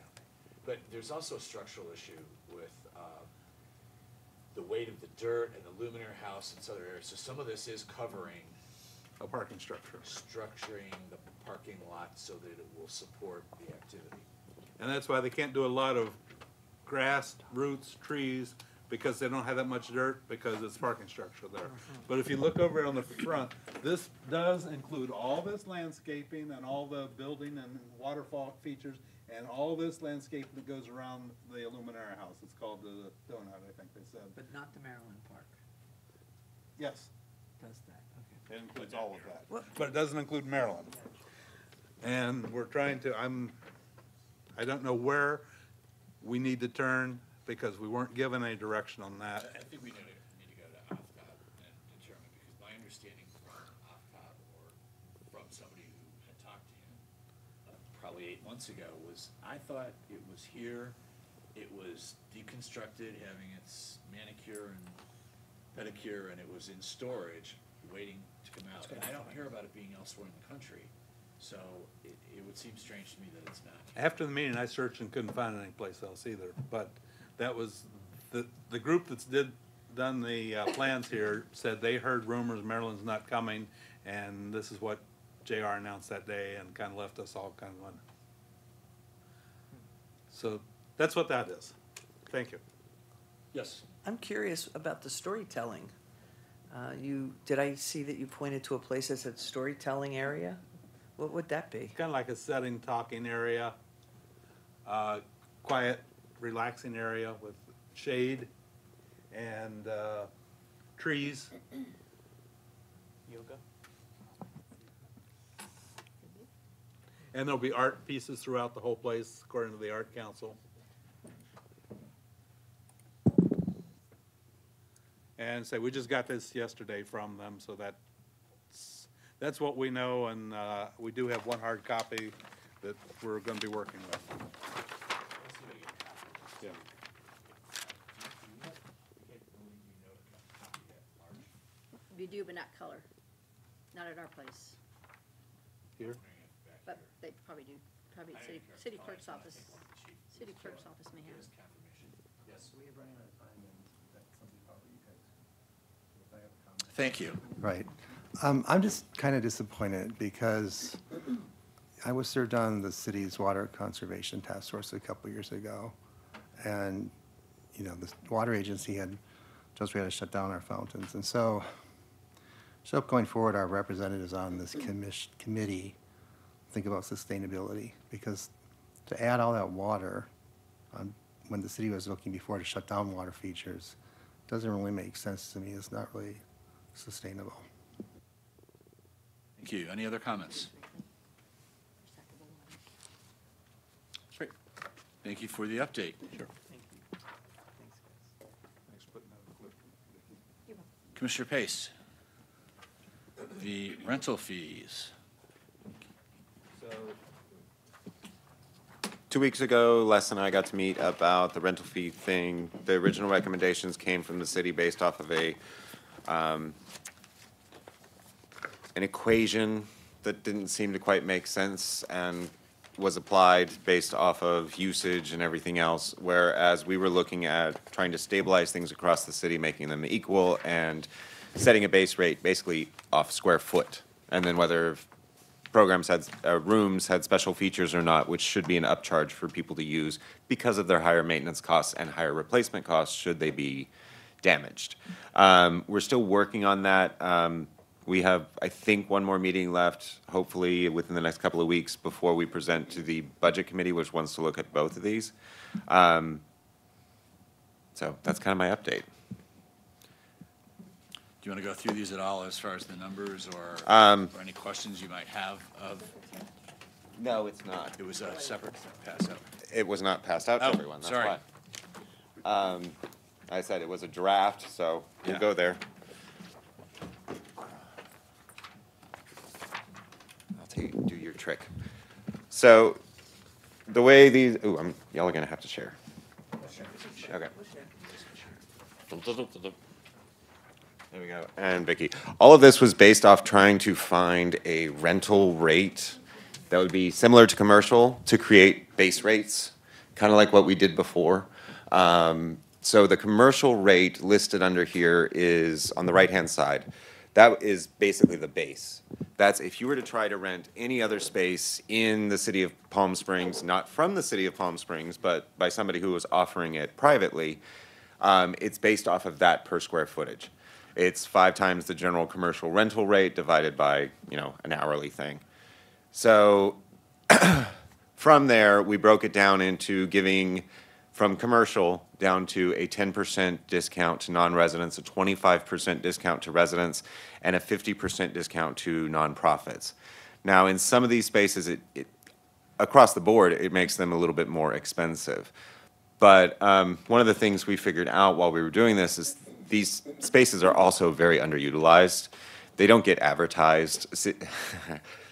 But there's also a structural issue with the weight of the dirt and the Illuminaire house and some other areas. So some of this is covering a parking structure. Structuring the parking lot so that it will support the activity. And that's why they can't do a lot of grass, roots, trees, because they don't have that much dirt, because it's parking structure there. But if you look over on the front, this does include all this landscaping and all the building and waterfall features and all this landscaping that goes around the Illuminaire house. It's called the Donut, I think they said. But not the Maryland Park. Yes, Does that, okay. it includes all of that. But it doesn't include Maryland. And we're trying to, I don't know where we need to turn, because we weren't given any direction on that. I think we need to go to OFCOG and determine, because my understanding from OFCOG or from somebody who had talked to him probably 8 months ago was, I thought it was here, it was deconstructed, having its manicure and pedicure, and it was in storage, waiting to come out. And I don't hear about it being elsewhere in the country, so it would seem strange to me that it's not. After the meeting, I searched and couldn't find it anyplace else either, but that was, the group that's done the plans here said they heard rumors Maryland's not coming, and this is what JR announced that day, and kind of left us all kind of wondering. So that's what that is. Thank you. Yes. I'm curious about the storytelling. Did I see that you pointed to a place that said storytelling area? What would that be? Kind of like a setting, talking area, quiet, relaxing area with shade and trees. Yoga? And there'll be art pieces throughout the whole place, according to the Art Council. And so we just got this yesterday from them, so that's what we know, and we do have one hard copy that we're going to be working with. Yeah. We do, but not color. Not at our place. Here? But they probably do. Probably city clerk's office. City clerk's office may have. Yes. Thank you. Right. I'm just kind of disappointed because I was served on the city's water conservation task force a couple years ago. And, you know, the water agency had just ready to shut down our fountains. And so going forward, our representatives on this committee think about sustainability, because to add all that water when the city was looking before to shut down water features doesn't really make sense to me. It's not really sustainable. Thank you. Any other comments? Great. Thank you for the update. Sure. Commissioner Pace, the rental fees. 2 weeks ago, Les and I got to meet about the rental fee thing. The original recommendations came from the city based off of an equation that didn't seem to quite make sense and was applied based off of usage and everything else, whereas we were looking at trying to stabilize things across the city, making them equal, and setting a base rate basically off square foot, and then whether programs had, rooms had special features or not, which should be an upcharge for people to use because of their higher maintenance costs and higher replacement costs should they be damaged. We're still working on that. We have, I think, one more meeting left, hopefully within the next couple of weeks before we present to the Budget Committee, which wants to look at both of these. So that's kind of my update. Do you want to go through these at all as far as the numbers or any questions you might have of? No, it's not. It was a separate pass out. It was not passed out to Oh, everyone, that's sorry. why. I said it was a draft, so we'll Yeah. go there. I'll do your trick. So, the way these, ooh, y'all are gonna have to share. Okay. There we go. And Vicky, all of this was based off trying to find a rental rate that would be similar to commercial to create base rates, kind of like what we did before. So the commercial rate listed under here is on the right-hand side. That is basically the base. That's if you were to try to rent any other space in the city of Palm Springs, not from the city of Palm Springs, but by somebody who was offering it privately, it's based off of that per square footage. It's 5 times the general commercial rental rate divided by, an hourly thing. So from there, we broke it down into giving from commercial down to a 10% discount to non-residents, a 25% discount to residents, and a 50% discount to nonprofits. Now, in some of these spaces, across the board, it makes them a little bit more expensive. But one of the things we figured out while we were doing this is these spaces are also very underutilized. They don't get advertised.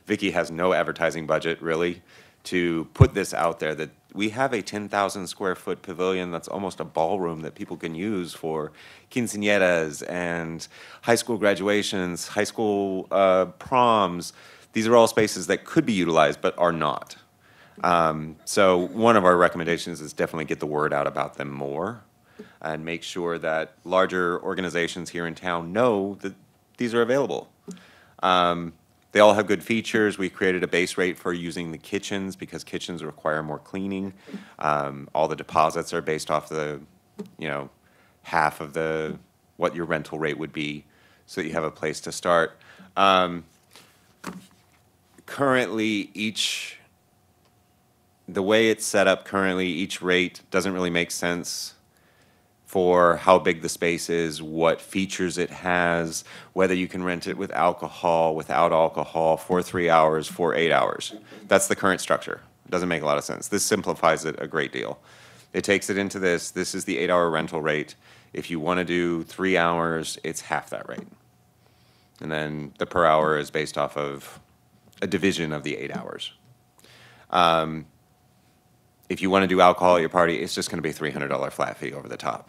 Vicky has no advertising budget, really, to put this out there that we have a 10,000 square foot pavilion that's almost a ballroom that people can use for quinceañeras and high school graduations, high school proms. These are all spaces that could be utilized but are not. So one of our recommendations is definitely get the word out about them more and make sure that larger organizations here in town know that these are available. They all have good features. We created a base rate for using the kitchens because kitchens require more cleaning. All the deposits are based off the, half of what your rental rate would be so that you have a place to start. Currently, the way it's set up currently, each rate doesn't really make sense for how big the space is, what features it has, whether you can rent it with alcohol, without alcohol, for 3 hours, for 8 hours. That's the current structure. It doesn't make a lot of sense. This simplifies it a great deal. It takes it into this. This is the 8-hour rental rate. If you want to do 3 hours, it's half that rate. And then the per hour is based off of a division of the 8 hours. If you want to do alcohol at your party, it's just going to be a $300 flat fee over the top.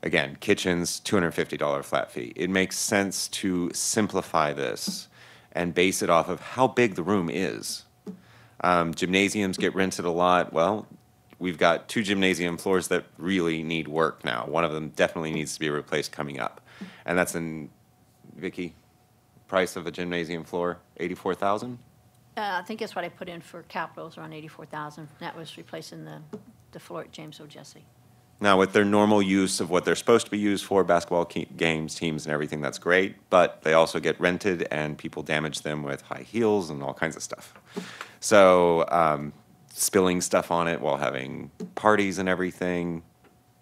Again, kitchens, $250 flat fee. It makes sense to simplify this and base it off of how big the room is. Gymnasiums get rented a lot. Well, we've got 2 gymnasium floors that really need work now. One of them definitely needs to be replaced coming up. And that's in, Vicky, price of a gymnasium floor, $84,000? I think that's what I put in for capitals, around 84,000. That was replacing the floor at James O'Jesse. Now, with their normal use of what they're supposed to be used for, basketball games, teams, and everything, that's great. But they also get rented, and people damage them with high heels and all kinds of stuff. So spilling stuff on it while having parties and everything,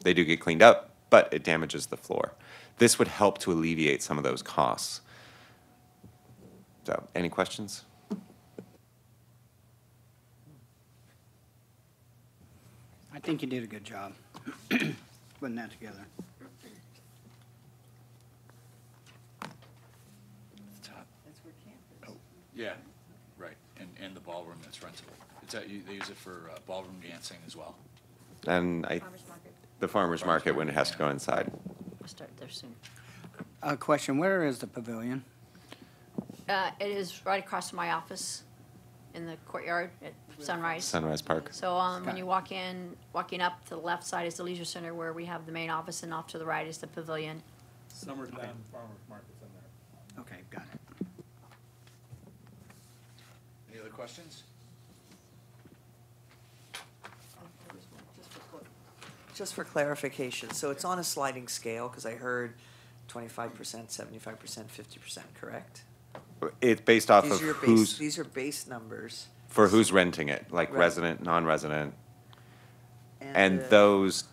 they do get cleaned up, but it damages the floor. This would help to alleviate some of those costs. So, any questions? I think you did a good job putting that together. Oh, yeah, right, and the ballroom that's rentable. They use it for ballroom dancing as well. And the farmer's market when it has to go inside. We'll start there soon. Question, where is the pavilion? It is right across from my office in the courtyard at Sunrise. Sunrise Park. So when you walking up to the left side is the leisure center where we have the main office, and off to the right is the pavilion. Summertime farmer's market's in there. Okay, got it. Any other questions? Just for clarification, so it's on a sliding scale, because I heard 25%, 75%, 50%, correct? It's based off These of are your who's, these are base numbers. for who's renting it, like Right. resident, non-resident. And And the- those,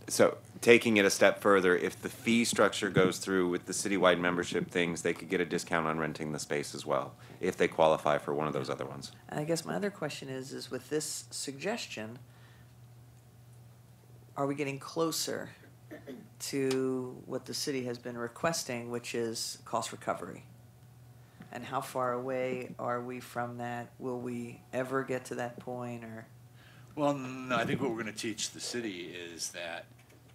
so taking it a step further, if the fee structure goes through with the citywide membership things, they could get a discount on renting the space as well, if they qualify for one of those other ones. And I guess my other question is with this suggestion, are we getting closer to what the city has been requesting, which is cost recovery? And how far away are we from that? Will we ever get to that point, or? Well, no, I think what we're going to teach the city is that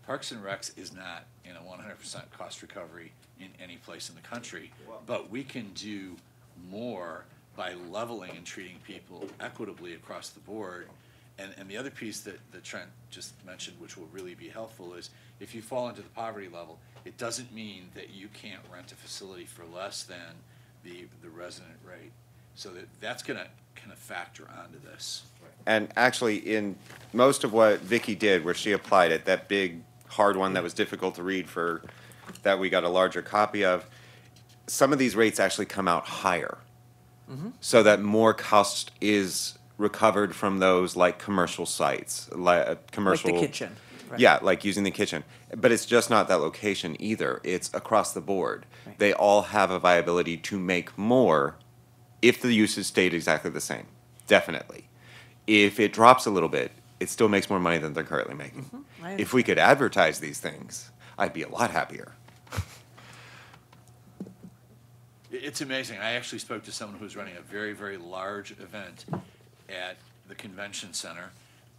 Parks and Recs is not in a 100% cost recovery in any place in the country, but we can do more by leveling and treating people equitably across the board. And the other piece that Trent just mentioned, which will really be helpful, is if you fall into the poverty level, it doesn't mean that you can't rent a facility for less than the resident rate. So that's going to kind of factor onto this. And actually, in most of what Vicky did, where she applied it, that big, hard one that was difficult to read that we got a larger copy of, some of these rates actually come out higher. So that more cost is recovered from those like commercial sites, commercial. Like the kitchen. Right. Yeah, like using the kitchen. But it's just not that location either. It's across the board. Right. They all have a viability to make more if the usage stayed exactly the same. Definitely. If it drops a little bit, it still makes more money than they're currently making. If we could advertise these things, I'd be a lot happier. It's amazing. I actually spoke to someone who's running a very, very large event at the convention center,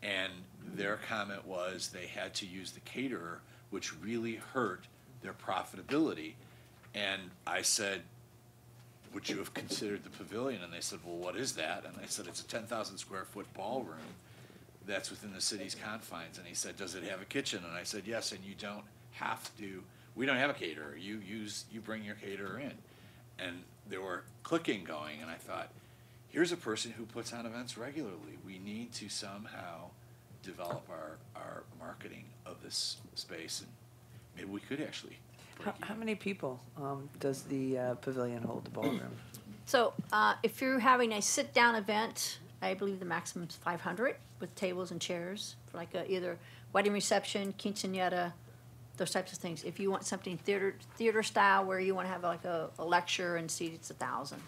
and their comment was they had to use the caterer, which really hurt their profitability. And I said, would you have considered the pavilion? And they said, well, what is that? And I said, it's a 10,000 square foot ballroom that's within the city's confines. And he said, does it have a kitchen? And I said, yes, and you don't have to, we don't have a caterer. You bring your caterer in. And there were clicking going, and I thought, here's a person who puts on events regularly. We need to somehow develop our marketing of this space, and maybe we could actually break How many people does the pavilion hold, the ballroom? So if you're having a sit-down event, I believe the maximum is 500 with tables and chairs for like either wedding reception, quinceañera, those types of things. If you want something theater style where you want to have like a lecture and seat, it's 1,000.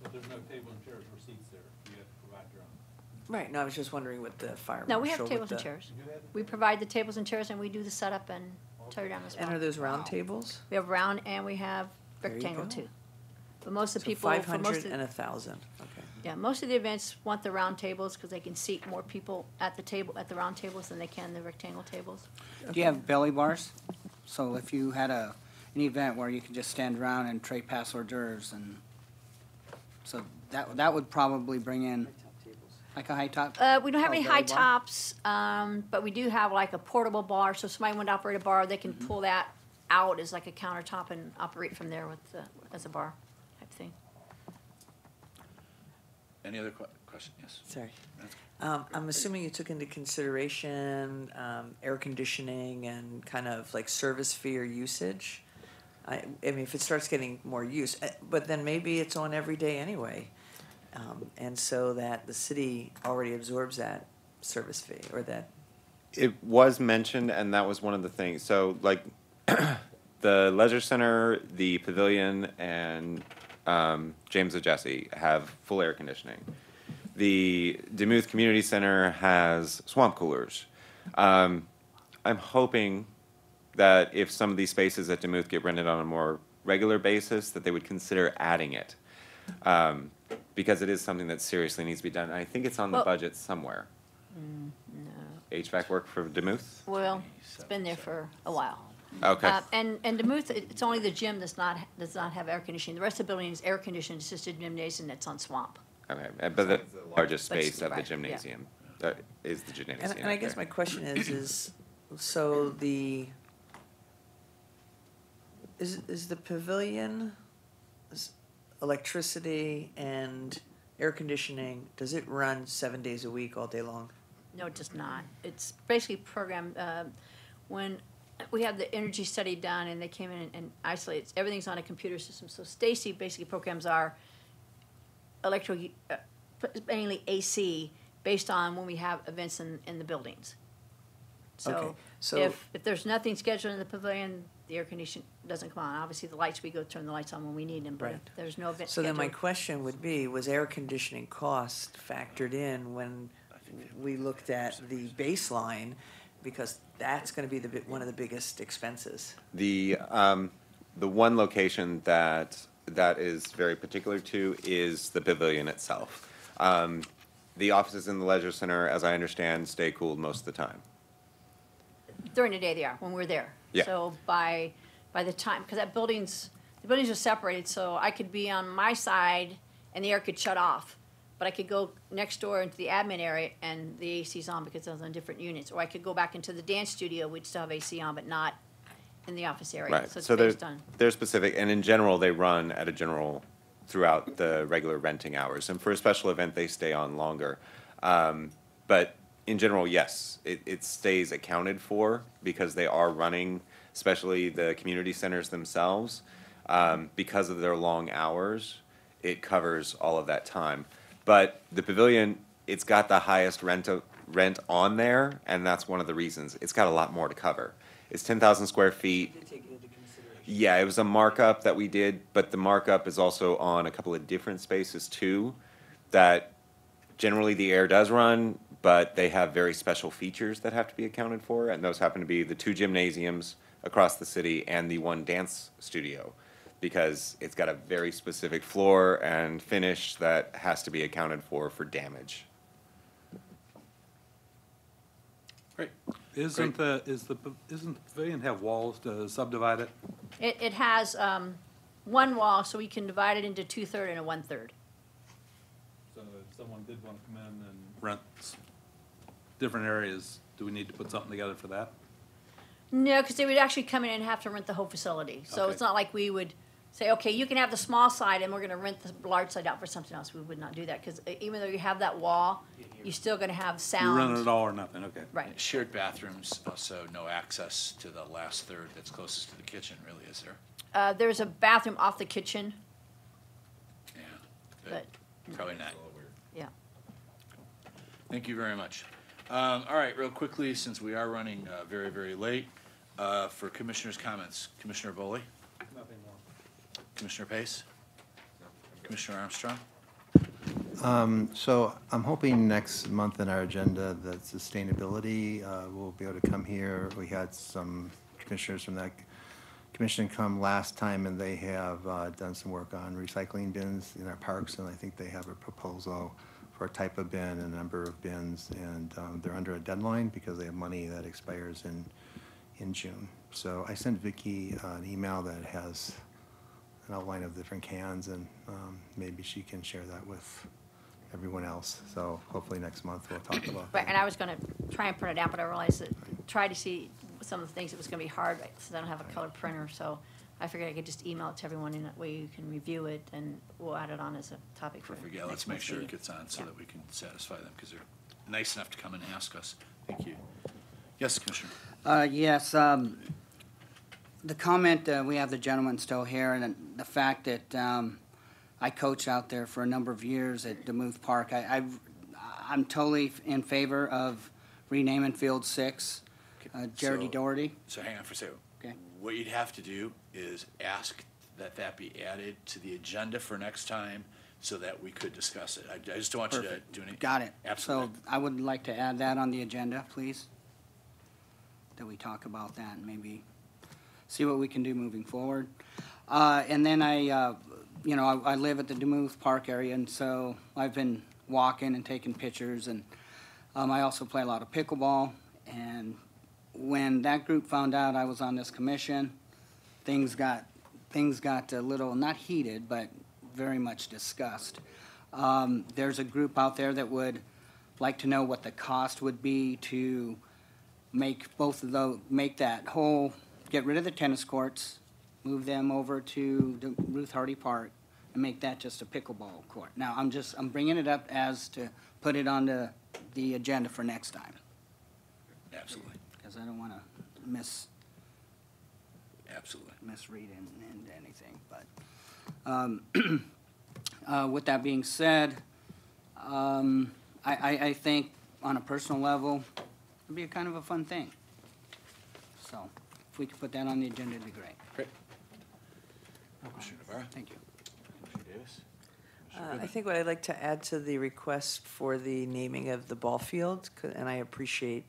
But there's no table and chairs or seats there. You have to provide your own. Right. No, I was just wondering with the fire No, we marshal. have tables and chairs. We provide the tables and chairs, and we do the setup and tear down as well. And are those round tables? We have round and we have There you rectangle go. too. But most of the So people, for 500 most of, and 1,000. Okay. yeah, most of the events want the round tables because they can seat more people at the table, at the round tables than they can the rectangle tables. Do you have belly bars? So if you had an event where you could just stand around and trade pass hors d'oeuvres, and so that would probably bring in like a high top. We don't have oh, any belly high bar? tops, but we do have like a portable bar. So if somebody wanted to operate a bar, they can pull that out as like a countertop and operate from there with as a bar type thing. Any other question? Yes. Sorry. I'm assuming you took into consideration air conditioning and kind of like service fee or usage. I mean, if it starts getting more use, but then maybe it's on every day anyway. And so that the city already absorbs that service fee or that. It was mentioned, and that was one of the things. So, like, the Leisure Center, the Pavilion, and James of Jesse have full air conditioning. The Demuth Community Center has swamp coolers. I'm hoping that if some of these spaces at Demuth get rented on a more regular basis, that they would consider adding it. Because it is something that seriously needs to be done. And I think it's on the Well- budget somewhere. No. HVAC work for Demuth? Well, it's been there for a while. Okay. And Demuth, it's only the gym does not have air conditioning. The rest of the building is air conditioned. It's just a gymnasium that's on swamp. Okay, but the largest But it's space of the right, yeah. gymnasium is the gymnasium. And I guess my question is so is the pavilion electricity and air conditioning, does it run 7 days a week all day long? No, it does not. It's basically programmed, when we had the energy study done and they came in and isolated, everything's on a computer system. So Stacy basically programs our mainly AC, based on when we have events in the buildings. Okay, so- If there's nothing scheduled in the pavilion, the air condition doesn't come on. Obviously, the lights, we go turn the lights on when we need them, but if Right. there's no event So then my scheduled. question would be, was air conditioning cost factored in when we looked at the baseline? Because that's gonna be one of the biggest expenses. The one location that is very particular to is the pavilion itself. The offices in the leisure center, as I understand, stay cooled most of the time. During the day they are, when we're there. Yeah. So by the time, because the buildings are separated, so I could be on my side and the air could shut off. But I could go next door into the admin area and the AC's on because I was on different units. Or I could go back into the dance studio, we'd still have AC on, but not in the office area. Right. So it's So based on. they're specific, and in general, they run at a general throughout the regular renting hours. And for a special event, they stay on longer. But in general, yes, it stays accounted for because they are running, especially the community centers themselves, because of their long hours. It covers all of that time. But the pavilion, it's got the highest rent on there, and that's one of the reasons. It's got a lot more to cover. It's 10,000 square feet. Yeah, it was a markup that we did, but the markup is also on a couple of different spaces too, that generally the air does run, but they have very special features that have to be accounted for, and those happen to be the 2 gymnasiums across the city and the 1 dance studio, because it's got a very specific floor and finish that has to be accounted for damage. Great. Isn't the pavilion have walls to subdivide it? It has one wall, so we can divide it into 2/3 and a 1/3. So if someone did want to come in and rent different areas, do we need to put something together for that? No, because they would actually come in and have to rent the whole facility. So Okay. it's not like we would say, okay, you can have the small side and we're gonna rent the large side out for something else. We would not do that, because even though you have that wall, you're still gonna have sound. You rent it all or nothing, okay. Right. Shared bathrooms, also no access to the last third that's closest to the kitchen, really, is there? There's a bathroom off the kitchen, but, Probably not. yeah. Thank you very much. All right, real quickly, since we are running very, very late, for commissioners' comments, Commissioner Boley? Nothing more. Commissioner Pace? Commissioner Armstrong? So I'm hoping next month in our agenda that sustainability will be able to come here. We had some commissioners from that commission come last time, and they have done some work on recycling bins in our parks, and I think they have a proposal for a type of bin and a number of bins, and they're under a deadline because they have money that expires in June. So I sent Vicki an email that has an outline of different cans, and maybe she can share that with everyone else. So hopefully next month we'll talk about Right, that. and I was gonna try and print it out, but I realized that, try to see some of the things, it was gonna be hard, right, since I don't have a color printer, so I figured I could just email it to everyone, and that way you can review it, and we'll add it on as a topic for Perfect, yeah, next let's make month's sure it meeting. gets on so that we can satisfy them, because they're nice enough to come and ask us. Thank you. Yes, Commissioner? Yes, the comment, we have the gentleman still here, and the fact that I coached out there for a number of years at Demuth Park. I'm totally in favor of renaming Field 6, Jardy Doherty. So hang on for a second. Okay. What you'd have to do is ask that that be added to the agenda for next time so that we could discuss it. I just don't want you to Perfect. do any. Got it. Absolutely. So I would like to add that on the agenda, please. That we talk about that and maybe see what we can do moving forward. And then I live at the Demuth Park area, and so I've been walking and taking pictures, and I also play a lot of pickleball. And when that group found out I was on this commission, things got a little, not heated, but very much discussed. There's a group out there that would like to know what the cost would be to make both of those, get rid of the tennis courts, move them over to the Ruth Hardy Park, and make that just a pickleball court. Now, I'm bringing it up as to put it on the agenda for next time, Absolutely, because I don't want to absolutely. misread into anything. But with that being said, I think on a personal level, it'd be a kind of a fun thing. So if we could put that on the agenda, it'd be great. Great. Commissioner Navarro? Thank you. Commissioner Davis? I think what I'd like to add to the request for the naming of the ball field, and I appreciate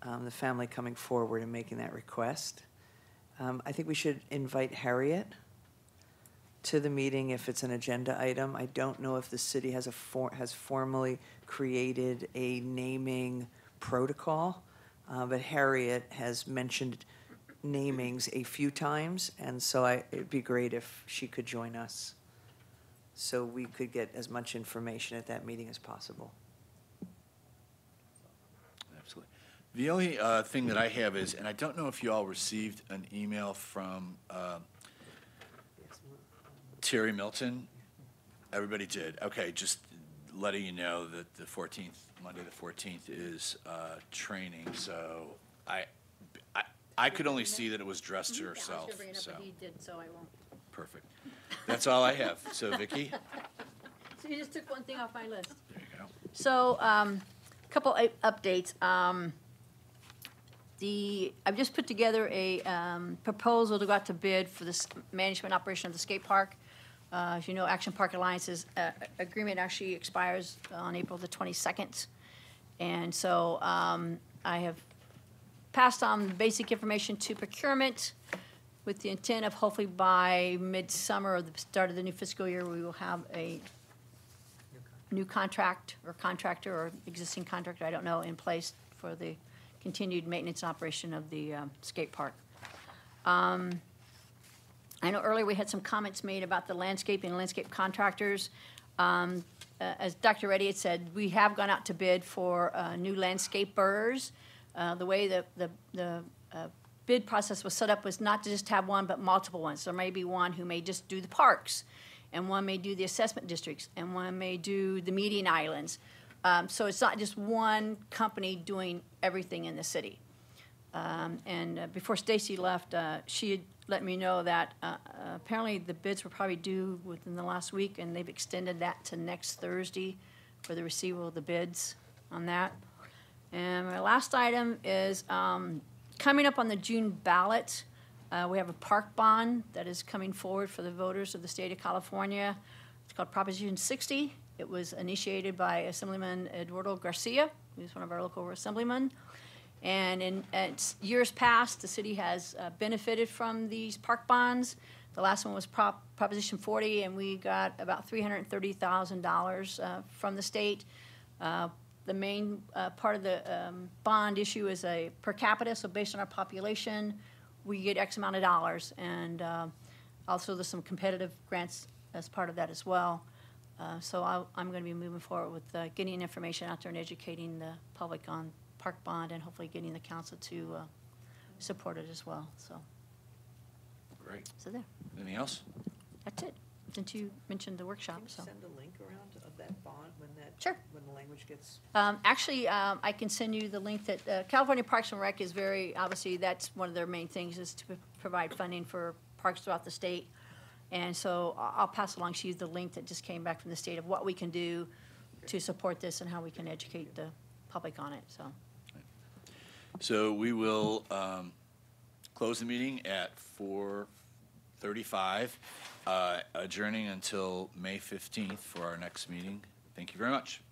the family coming forward and making that request. I think we should invite Harriet to the meeting if it's an agenda item. I don't know if the city has has formally created a naming protocol, but Harriet has mentioned namings a few times, and so it'd be great if she could join us so we could get as much information at that meeting as possible. Absolutely. The only thing that I have is, and I don't know if you all received an email from Terry Milton. Everybody did. Okay, just letting you know that the 14th, Monday the 14th is training. So I could only see that it was addressed to herself. I was gonna bring it up, So but he did, so I won't. perfect. That's all I have. So Vicki? So you just took one thing off my list. There you go. So, couple updates. I've just put together a proposal to go out to bid for this management operation of the skate park. As you know, Action Park Alliance's agreement actually expires on April the 22nd. And so I have passed on basic information to procurement with the intent of hopefully by midsummer or the start of the new fiscal year, we will have a new contract or contractor or existing contractor, I don't know, in place for the continued maintenance operation of the skate park. I know earlier we had some comments made about the landscape and landscape contractors. As Dr. Reddy had said, we have gone out to bid for new landscapers. The way the bid process was set up was not to just have one, but multiple ones. There may be one who may just do the parks, and one may do the assessment districts, and one may do the median islands. So it's not just one company doing everything in the city. Before Stacy left, she had let me know that apparently the bids were probably due within the last week, and they've extended that to next Thursday for the receival of the bids on that. And my last item is coming up on the June ballot. We have a park bond that is coming forward for the voters of the state of California. It's called Proposition 60. It was initiated by Assemblyman Eduardo Garcia, who's one of our local assemblymen. And in years past, the city has benefited from these park bonds. The last one was Proposition 40, and we got about $330,000 from the state. The main part of the bond issue is a per capita, so based on our population, we get X amount of dollars. And also there's some competitive grants as part of that as well. So I'm going to be moving forward with getting information out there and educating the public on park bond and hopefully getting the council to support it as well. So. Great. So there. Anything else? That's it. Since you mentioned the workshop, Can you so. send a link around of that bond when that Sure. when the language gets? Actually, I can send you the link that California Parks and Rec is very, obviously, that's one of their main things is to provide funding for parks throughout the state. And so I'll pass along to you the link that just came back from the state of what we can do to support this and how we can educate the public on it, so. So we will close the meeting at 4:35, adjourning until May 15th for our next meeting. Thank you very much.